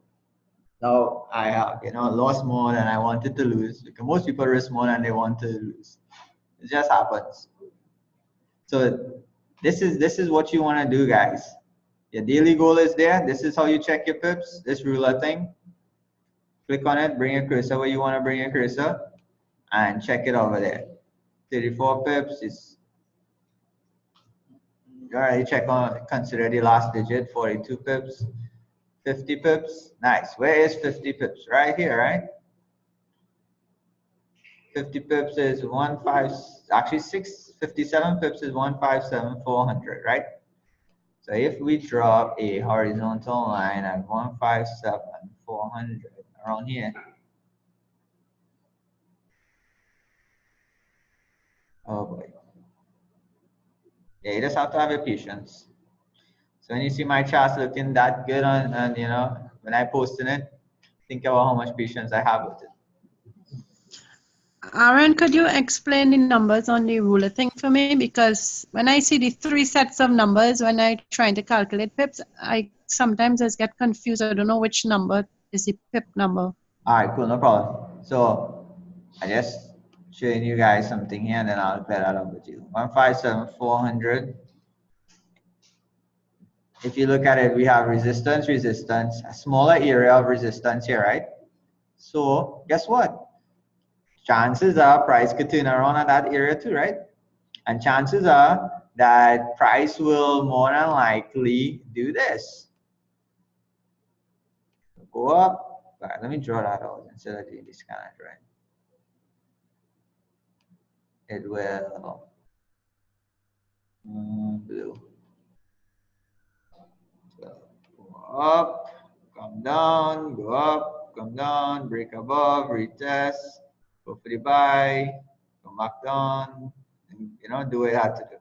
Now I have, lost more than I wanted to lose, because most people risk more than they want to lose. It just happens. So this is what you want to do, guys. Your daily goal is there. This is how you check your pips. This ruler thing. Click on it, bring your cursor where you want to bring your cursor, and check it over there. 34 pips is. You already check on, consider the last digit. 42 pips. 50 pips. Nice. Where is 50 pips? Right here, right? 50 pips is 57 pips is 157,400, right? So if we drop a horizontal line at 157,400 around here, oh boy. Yeah, you just have to have your patience. So when you see my charts looking that good and when I posted it, think about how much patience I have with it. Aaron, could you explain the numbers on the ruler thing for me? Because when I see the 3 sets of numbers, when I trying to calculate pips, I sometimes just get confused. I don't know which number is the pip number. All right, cool, no problem. So I just showing you guys something here, and then I'll clear that up with you. 157,400. If you look at it, we have resistance, a smaller area of resistance here, right? So guess what? Chances are price could turn around at that area too, right? And chances are that price will more than likely do this. Go up. All right, let me draw that out instead of doing this kind of right. It will blue. So go up, come down, go up, come down, break above, retest, go for the buy, come back down, and do what you have to do.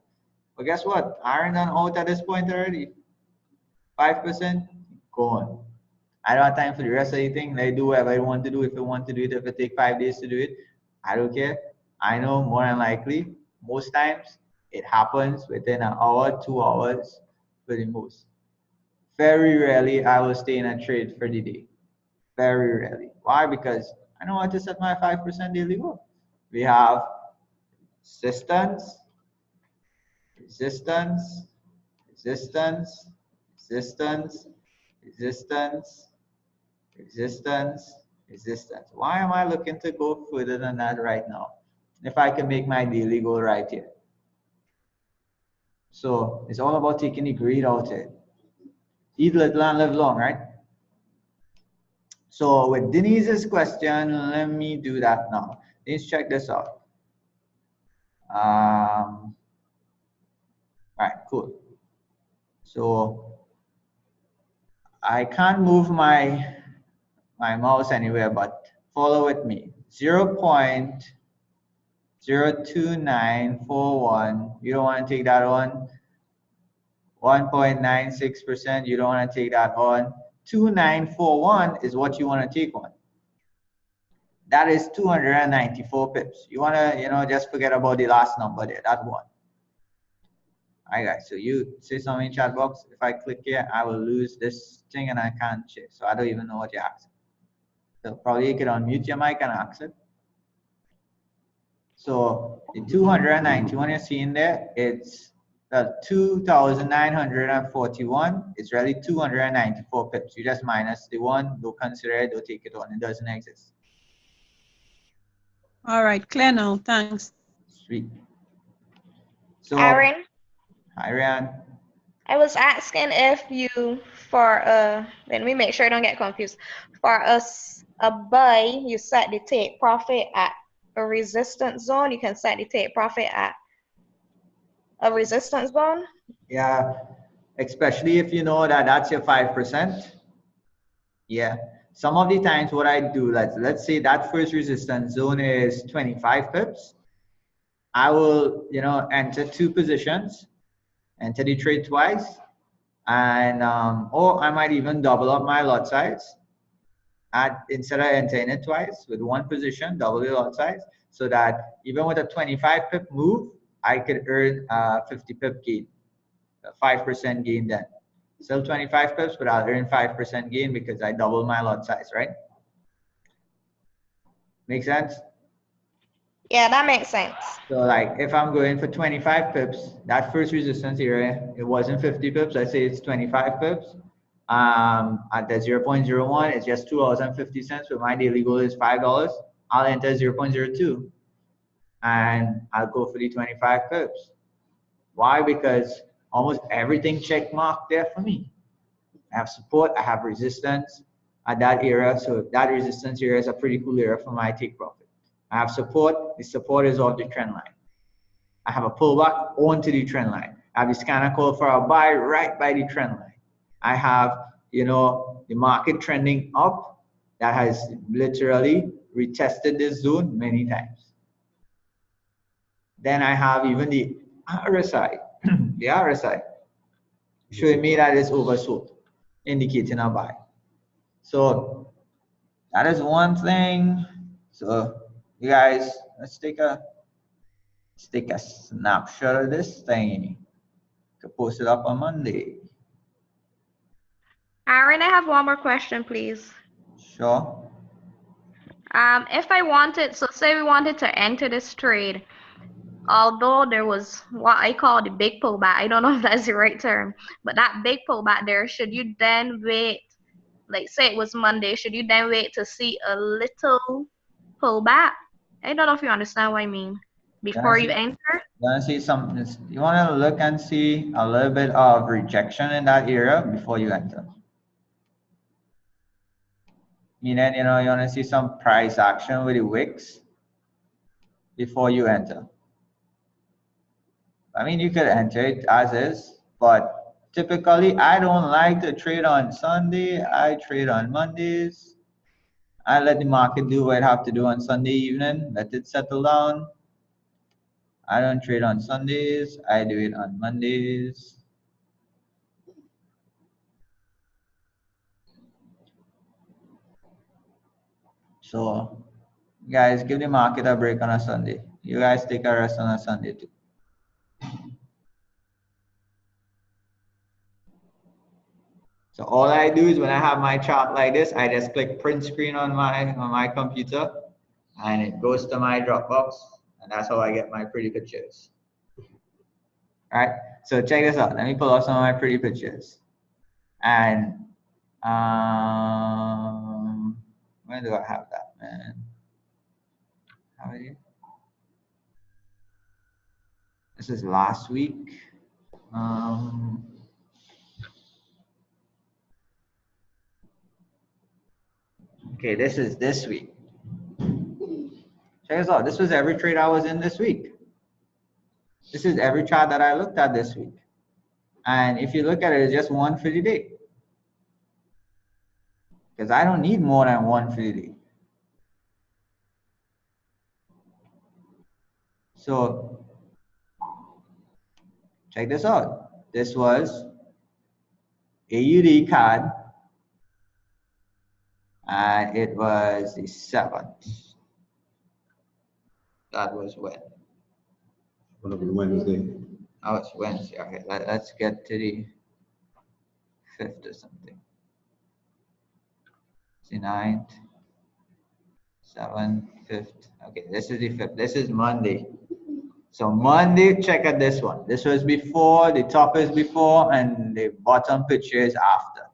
But guess what? Iron done out at this point already. 5% gone. I don't have time for the rest of the thing. Let do whatever I want to do. If I want to do it, if it take 5 days to do it, I don't care. I know more than likely, most times it happens within an hour, 2 hours for the most. Very rarely I will stay in a trade for the day. Very rarely. Why? Because I know how to set my 5% daily goal. We have resistance, resistance, resistance, resistance, resistance, resistance, resistance. Why am I looking to go further than that right now? If I can make my daily goal right here. So it's all about taking the greed out of it. Eat little and live long, right? So with Denise's question, let me do that now. Let's check this out. All right, cool. So I can't move my mouse anywhere, but follow with me. 0.02941. You don't want to take that on. 1.96%. You don't want to take that on. 2941 is what you want to take on. That is 294 pips. You want to, just forget about the last number there, that one. All right, guys, so you say something in chat box. If I click here, I will lose this thing and I can't check. So I don't even know what you're asking. So probably you can unmute your mic and ask it. So the 291 you're seeing there, it's 2,941. It's really 294 pips. You just minus the one, don't consider it, don't take it on. It doesn't exist. All right, clear now. Thanks. Sweet. So, Aaron, hi, Ryan. I was asking if you, let me make sure I don't get confused. For a buy, you set the take profit at a resistance zone. You can set the take profit at a resistance zone. Yeah, especially if you know that that's your 5%. Yeah. Some of the times what I do, let's say that first resistance zone is 25 pips. I will, enter two positions, enter the trade twice, and or I might even double up my lot size. Instead of entering it twice with one position, double the lot size, so that even with a 25 pip move, I could earn 50 pip gain, a 5% gain then. Still 25 pips, but I'll earn 5% gain because I double my lot size, right? Make sense? Yeah, that makes sense. So like if I'm going for 25 pips, that first resistance area, it wasn't 50 pips, let's say it's 25 pips. At the 0.01, it's just $2.50, so my daily goal is $5. I'll enter 0.02 and I'll go for the 25 pips. Why? Because almost everything check marked there for me. I have support, I have resistance at that area, so that resistance area is a pretty cool area for my take profit. I have support, the support is off the trend line. I have a pullback onto the trend line. I have the scanner call for a buy right by the trend line. I have, the market trending up that has literally retested this zone many times. Then I have even the RSI, the RSI showing me that it's oversold, indicating a buy. So that is one thing. So you guys, let's take a snapshot of this thing. Could post it up on Monday. Aaron, I have one more question, please. Sure. If I wanted, so say we wanted to enter this trade, although there was what I call the big pullback, I don't know if that's the right term, but that big pullback there, should you then wait, like say it was Monday, should you then wait to see a little pullback? I don't know if you understand what I mean. Before you enter? You want to see something? You want to look and see a little bit of rejection in that area before you enter. Meaning, you want to see some price action with the wicks before you enter. I mean, you could enter it as is, but typically I don't like to trade on Sunday. I trade on Mondays. I let the market do what it have to do on Sunday evening, let it settle down. I don't trade on Sundays. I do it on Mondays. So, guys, give the market a break on a Sunday. You guys take a rest on a Sunday too. So all I do is when I have my chart like this, I just click print screen on my computer, and it goes to my Dropbox, and that's how I get my pretty pictures. All right, so check this out. Let me pull up some of my pretty pictures. And where do I have that, man? How are you? This is last week. Okay, this is this week. Check this out. This was every trade I was in this week. This is every chart that I looked at this week. And if you look at it, it's just one for the day. Because I don't need more than one for the day. So check this out. This was AUD card. And it was the 7th. That was when? Wednesday. Oh, it's Wednesday. Okay, let's get to the 5th or something. It's the 9th, 7th, 5th. Okay, this is the 5th. This is Monday. So Monday, check out this one. This was before, the top is before, and the bottom picture is after.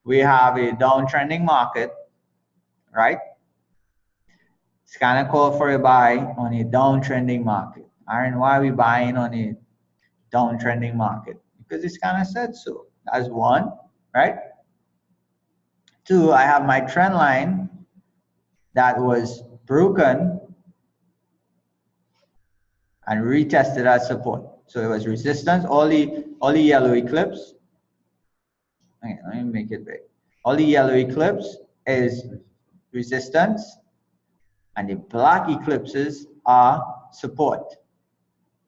We have a downtrending market, right? It's kind of called for a buy on a downtrending market. And why are we buying on a downtrending market? Because it's kind of said so. That's one, right? Two, I have my trend line that was broken and retested as support. So it was resistance, all the yellow eclipse. Okay, let me make it big. All the yellow eclipse is resistance, and the black eclipses are support.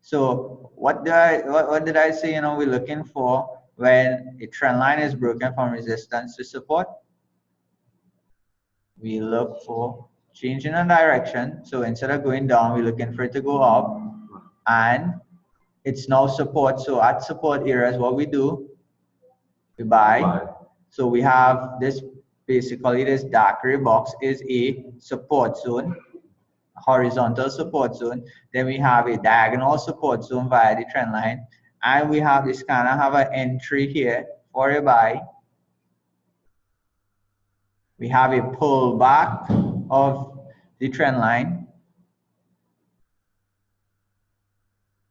So what did I say, you know, we're looking for when a trend line is broken from resistance to support? We look for change in a direction. So instead of going down, we're looking for it to go up, and it's now support. So at support areas, what we do, we buy. So we have this, basically this dark gray box is a support zone, horizontal support zone. Then we have a diagonal support zone via the trend line, and we have this kind of have an entry here for a buy. We have a pullback of the trend line.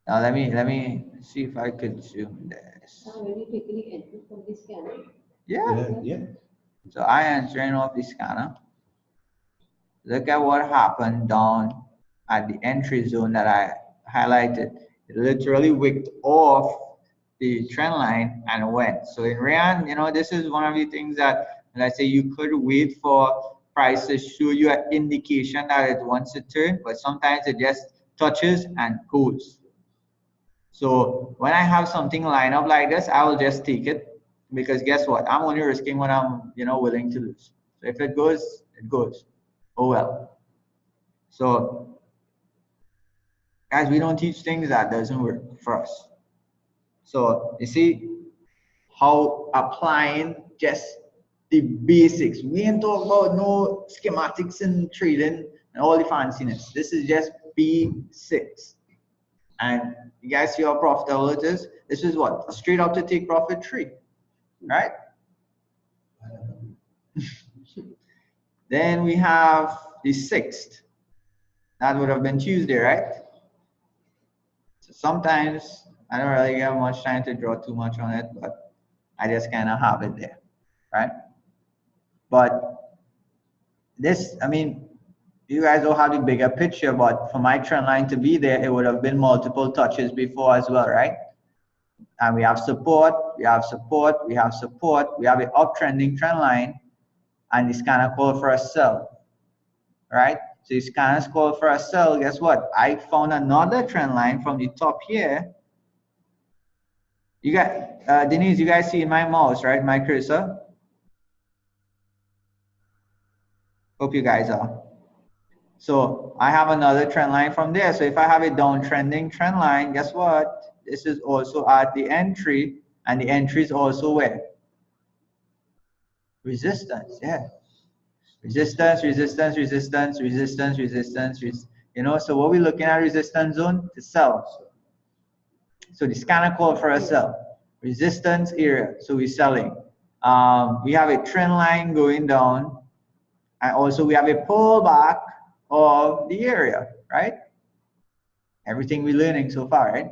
Now let me see if I could zoom this. When you take any entry from the scanner? Yeah. So I am turning off the scanner. Look at what happened down at the entry zone that I highlighted. It literally wicked off the trend line and went. So in Rand, you know, this is one of the things that, let's say, you could wait for price to show you an indication that it wants to turn, but sometimes it just touches and goes. So when I have something line up like this, I will just take it, because guess what? I'm only risking what I'm, you know, willing to lose. So if it goes, it goes. Oh well. So guys, we don't teach things that doesn't work for us. So you see how applying just the basics. We ain't talk about no schematics and trading and all the fanciness. This is just basics. And you guys see how profitable it is? This is what? Straight up to take profit tree, right? Then we have the 6th. That would have been Tuesday, right? So sometimes I don't really get much time to draw too much on it, but I just kind of have it there, right? But this, I mean, you guys don't have the bigger picture, but for my trend line to be there, it would have been multiple touches before as well, right? And we have support, we have support, we have support, we have an uptrending trend line, and it's kind of called for a sell, right? So it's kind of called for a sell. Guess what? I found another trend line from the top here. You got Denise, you guys see my mouse, right? My cursor. Hope you guys are. So I have another trend line from there. So if I have a downtrending trend line, guess what? This is also at the entry, and the entry is also where? Resistance, yeah. Resistance, resistance, resistance, resistance, resistance, you know, so what we're looking at resistance zone to sell. So the scanner called for a sell. Resistance area, so we're selling. We have a trend line going down, and also we have a pullback of the area, right? Everything we're learning so far, right?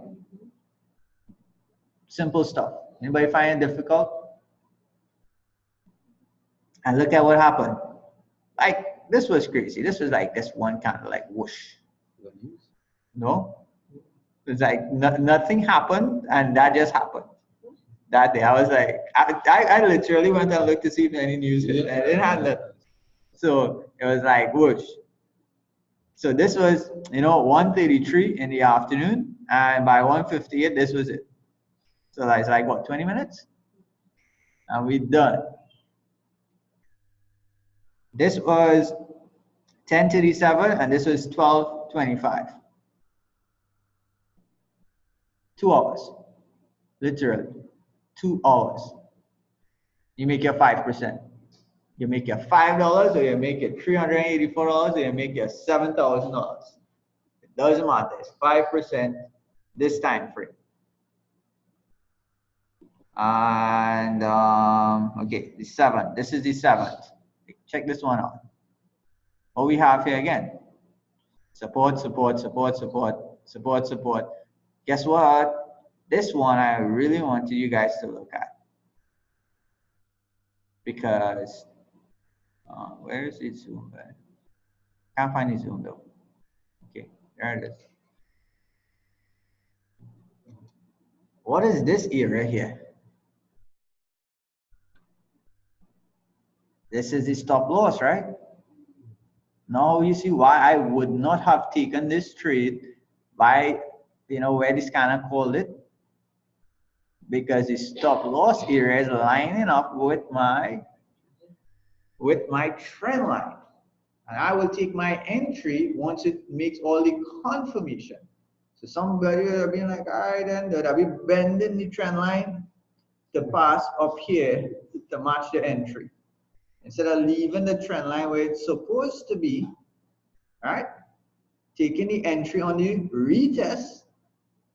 Simple stuff. Anybody find it difficult? And look at what happened. Like, this was crazy. This was like this one kind of like whoosh. No? It's like nothing happened, and that just happened. That day, I was like, I literally went and looked to see if any news hit, and it had nothing. So it was like whoosh. So this was, 1:33 in the afternoon, and by 1:58, this was it. So it's like what, 20 minutes? And we're done. This was 10:37, and this was 12:25. 2 hours, literally, 2 hours. You make your 5%. You make your $5, or you make your $384, or you make your $7,000. It doesn't matter. It's 5% this time frame. And okay, the 7th. This is the 7th. Check this one out. What we have here again? Support, support, support, support, support, support. Guess what? This one I really wanted you guys to look at, because where is it zoomed? Can't find it zoomed though. Okay, there it is. What is this area here? This is the stop loss, right? Now you see why I would not have taken this trade by, where the scanner called it, because the stop loss area is lining up with my trend line, and I will take my entry once it makes all the confirmation. So somebody will be like, all right, then that I'll be bending the trend line to pass up here to match the entry, instead of leaving the trend line where it's supposed to be. All right, taking the entry on the retest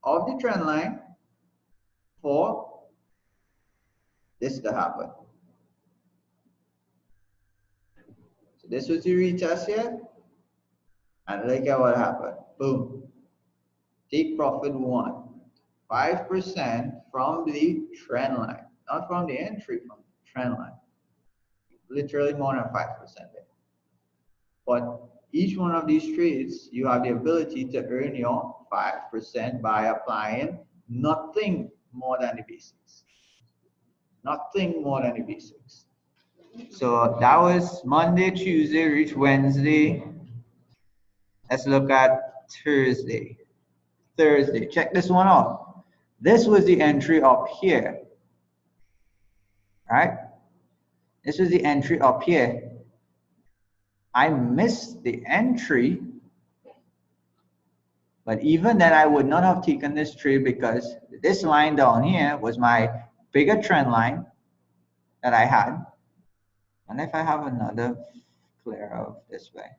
of the trend line for this to happen. So this was the retest here, and look at what happened. Boom. Take profit 1. 5% from the trend line, not from the entry, from the trend line. Literally more than 5% there. But each one of these trades, you have the ability to earn your 5% by applying nothing more than the basics. Nothing more than the basics. So that was Monday, Tuesday, reach Wednesday. Let's look at Thursday. Thursday, check this one out. This was the entry up here. Right? This was the entry up here. I missed the entry, but even then I would not have taken this trade, because this line down here was my bigger trend line that I had. And if I have another clear of this way.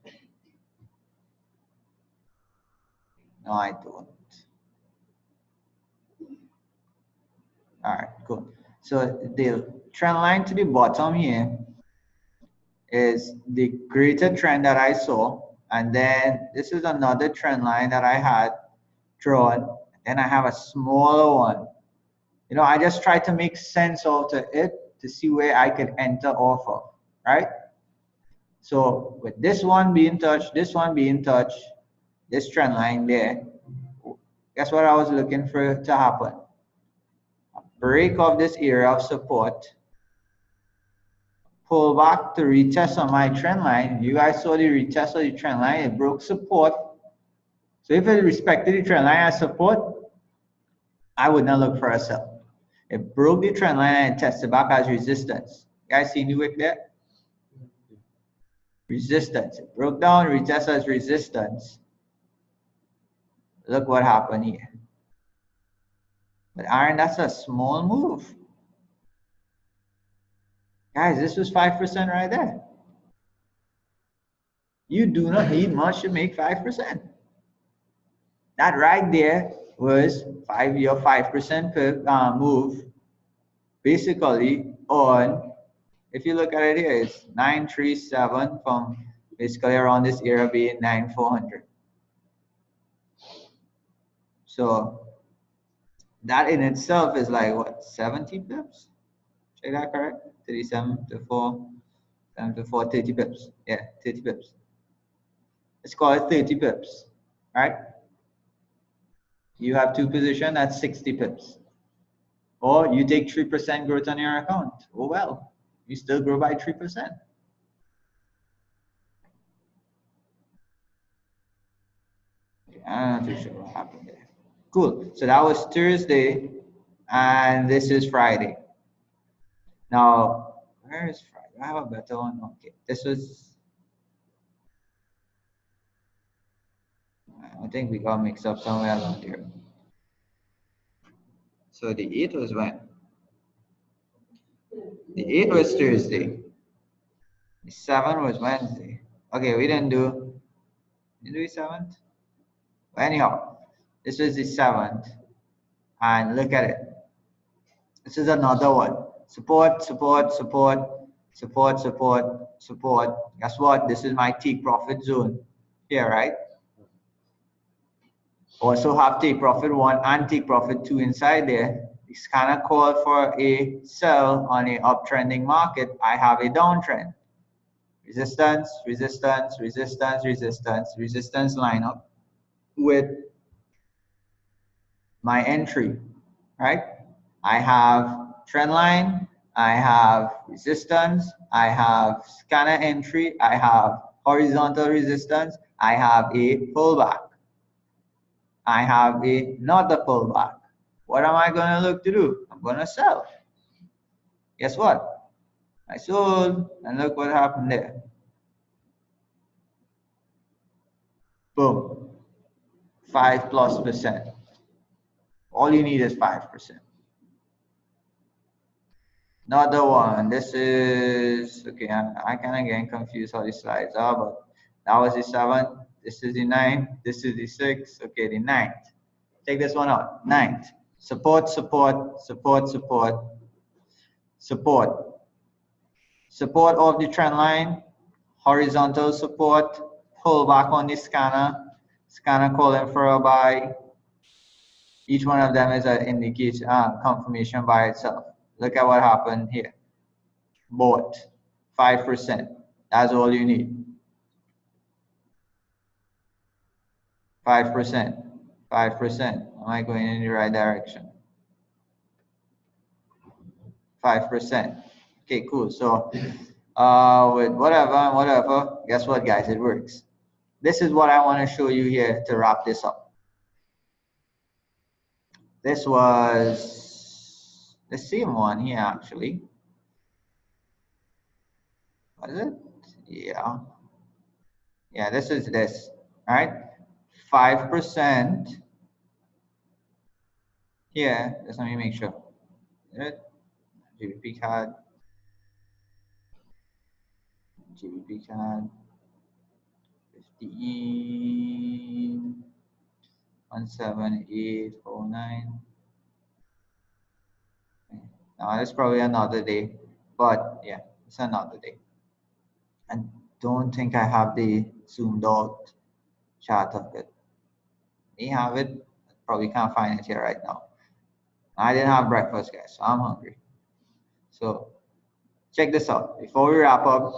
No, I don't. All right, cool. So the trend line to the bottom here is the greater trend that I saw, and then this is another trend line that I had drawn, and I have a smaller one. I just tried to make sense of it to see where I could enter off of, right? So with this one being touched, this one being touched, this trend line there, guess what I was looking for to happen? A break of this area of support, pull back to retest on my trend line. You guys saw the retest of the trend line, it broke support. So if it respected the trend line as support, I would not look for a sell. It broke the trend line and tested back as resistance. You guys see any wick there? Resistance. It broke down, retest as resistance. Look what happened here. But Aaron, that's a small move. Guys, this was 5% right there. You do not need much to make 5%. That right there was 5-year 5% move, basically on, if you look at it here, it's 937 from basically around this area being 9400. So that in itself is like what, 70 pips? Check that correct? 37 to 4, 7 to 4, 30 pips. Yeah, 30 pips. Let's call it 30 pips, right? You have two positions, that's 60 pips. Or you take 3% growth on your account. Oh well, you still grow by 3%. Okay, I'm not too sure what happened there. Cool. So that was Thursday, and this is Friday. Now, where is Friday? I have a better one. Okay, this was. I think we got mixed up somewhere around here. So the 8th was when? The 8th was Thursday. The 7th was Wednesday. Okay, we didn't do the 7th? But anyhow, this was the 7th. And look at it. This is another one. Support, support, support, support, support, support. Guess what? This is my take profit zone here, right? Also have take profit 1 and take profit 2 inside there. It's kind of called for a sell on a uptrending market. I have a downtrend. Resistance, resistance, resistance, resistance, resistance line up with my entry, right? I have trend line, I have resistance, I have scanner entry, I have horizontal resistance, I have a pullback. I have another pullback. What am I going to look to do? I'm going to sell. Guess what? I sold, and look what happened there. Boom. 5+%. All you need is 5%. Another one. This is, okay, I kind of getting confused how these slides are, but that was the 7th. This is the 9th. This is the 6th. Okay, the 9th. Take this one out. 9th. Support, support, support, support, support. Support of the trend line, horizontal support, pull back on the scanner, scanner calling for a buy. Each one of them is an indication, confirmation by itself. Look at what happened here. Bought 5%. That's all you need. 5%. 5%. Am I going in the right direction? 5%. Okay, cool. So with whatever and whatever, guess what, guys? It works. This is what I want to show you here to wrap this up. This was the same one here, actually. Was it? Yeah. Yeah, this is this. All right. 5% here. Just let me make sure. GBP card. GBP card. 15. 17809. Now it's probably another day, but yeah, it's another day. I don't think I have the zoomed out chart of it. May have it, probably can't find it here right now. I didn't have breakfast, guys, so I'm hungry. So check this out. Before we wrap up,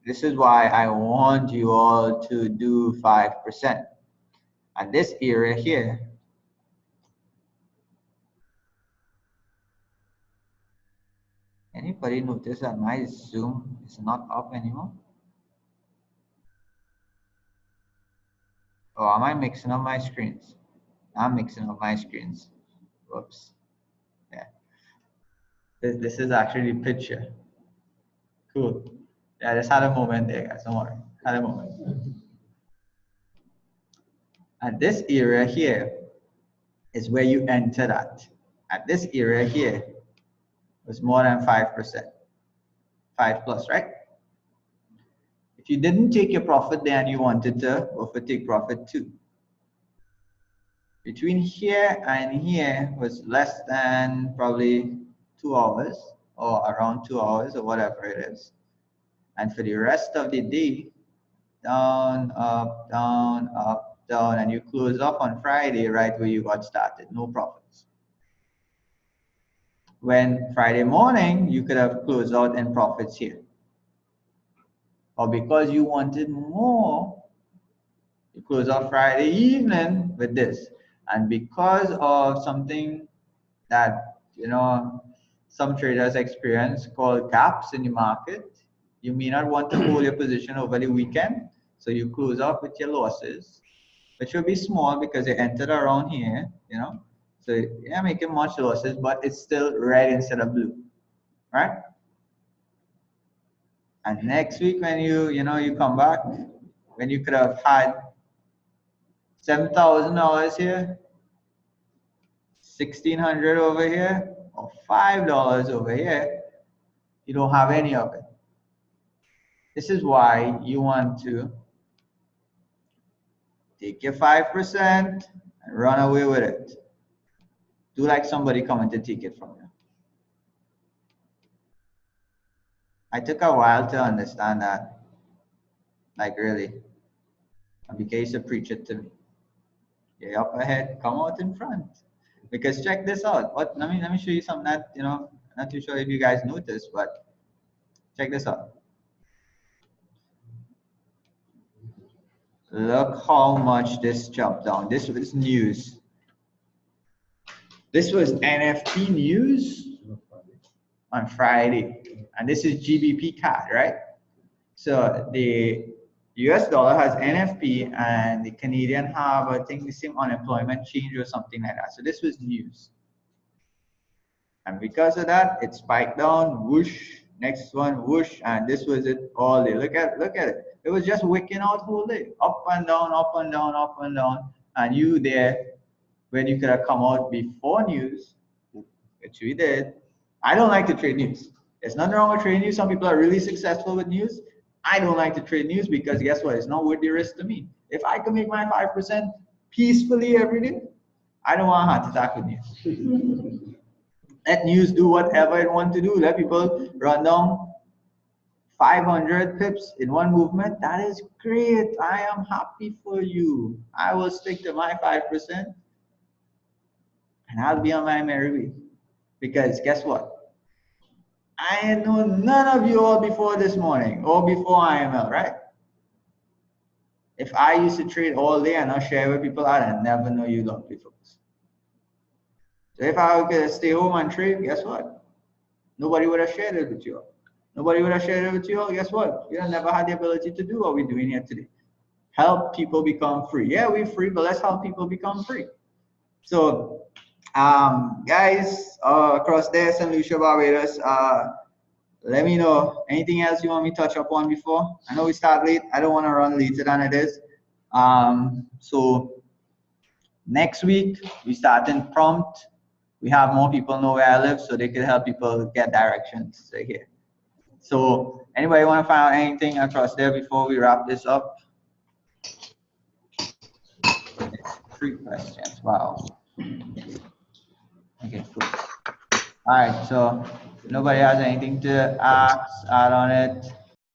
this is why I want you all to do 5%. At this area here, anybody notice that my zoom is not up anymore? Oh, am I mixing up my screens? I'm mixing up my screens. Whoops. Yeah. This is actually the picture. Cool. Yeah, I just had a moment there, guys. Don't worry. Had a moment. At this area here is where you entered at. At this area here was more than 5%. 5+, right? If you didn't take your profit there and you wanted to go for take profit 2, Between here and here was less than probably 2 hours or around 2 hours or whatever it is. And for the rest of the day, down, up, down, up, down, and you close up on Friday right where you got started, no profits. When Friday morning, you could have closed out in profits here. Or because you wanted more, you close out Friday evening with this. And because of something that, you know, some traders experience called gaps in the market, you may not want to hold your position over the weekend. So you close out with your losses, which will be small because they entered around here, you know. So you're not making much losses, but it's still red instead of blue, right? And next week when you come back, when you could have had $7,000 here, $1,600 over here, or $5 over here, you don't have any of it. This is why you want to take your 5% and run away with it. Do like somebody coming to take it from you. I took a while to understand that. Like really. And BK used to preach it to me. You're up ahead, come out in front. Because check this out. Let me show you something that, not too sure if you guys noticed, but check this out. Look how much this jumped down. This was news. This was NFP news on Friday. And this is GBP CAD, right? So the US dollar has NFP and the Canadian have, I think, the same unemployment change or something like that. So this was news. And because of that, it spiked down, whoosh, next one, whoosh, and this was it all day. Look at it. It was just wicking out whole day, up and down, up and down, up and down. And you there, when you could have come out before news, which we did. I don't like to trade news. There's nothing wrong with trading news. Some people are really successful with news. I don't like to trade news because guess what? It's not worth the risk to me. If I can make my 5% peacefully every day, I don't want a heart attack with news. Let news do whatever it wants to do. Let people run down 500 pips in one movement. That is great. I am happy for you. I will stick to my 5% and I'll be on my merry way. Because guess what? I know none of you all before this morning or before IML, right? If I used to trade all day and not share with people, I'd never know you lovely folks. So if I could stay home and trade, guess what? Nobody would have shared it with you all. Nobody would have shared it with you all. Guess what? You never had the ability to do what we're doing here today. Help people become free. Yeah, we're free, but let's help people become free. So, guys, across there, St. Lucia, Barbados, let me know anything else you want me to touch upon before. I know we start late. I don't want to run later than it is. So next week we start in prompt. We have more people know where I live, so they can help people get directions to here. So anybody want to find out anything across there before we wrap this up? 3 questions. Wow. Okay, cool. All right, so nobody has anything to add on it.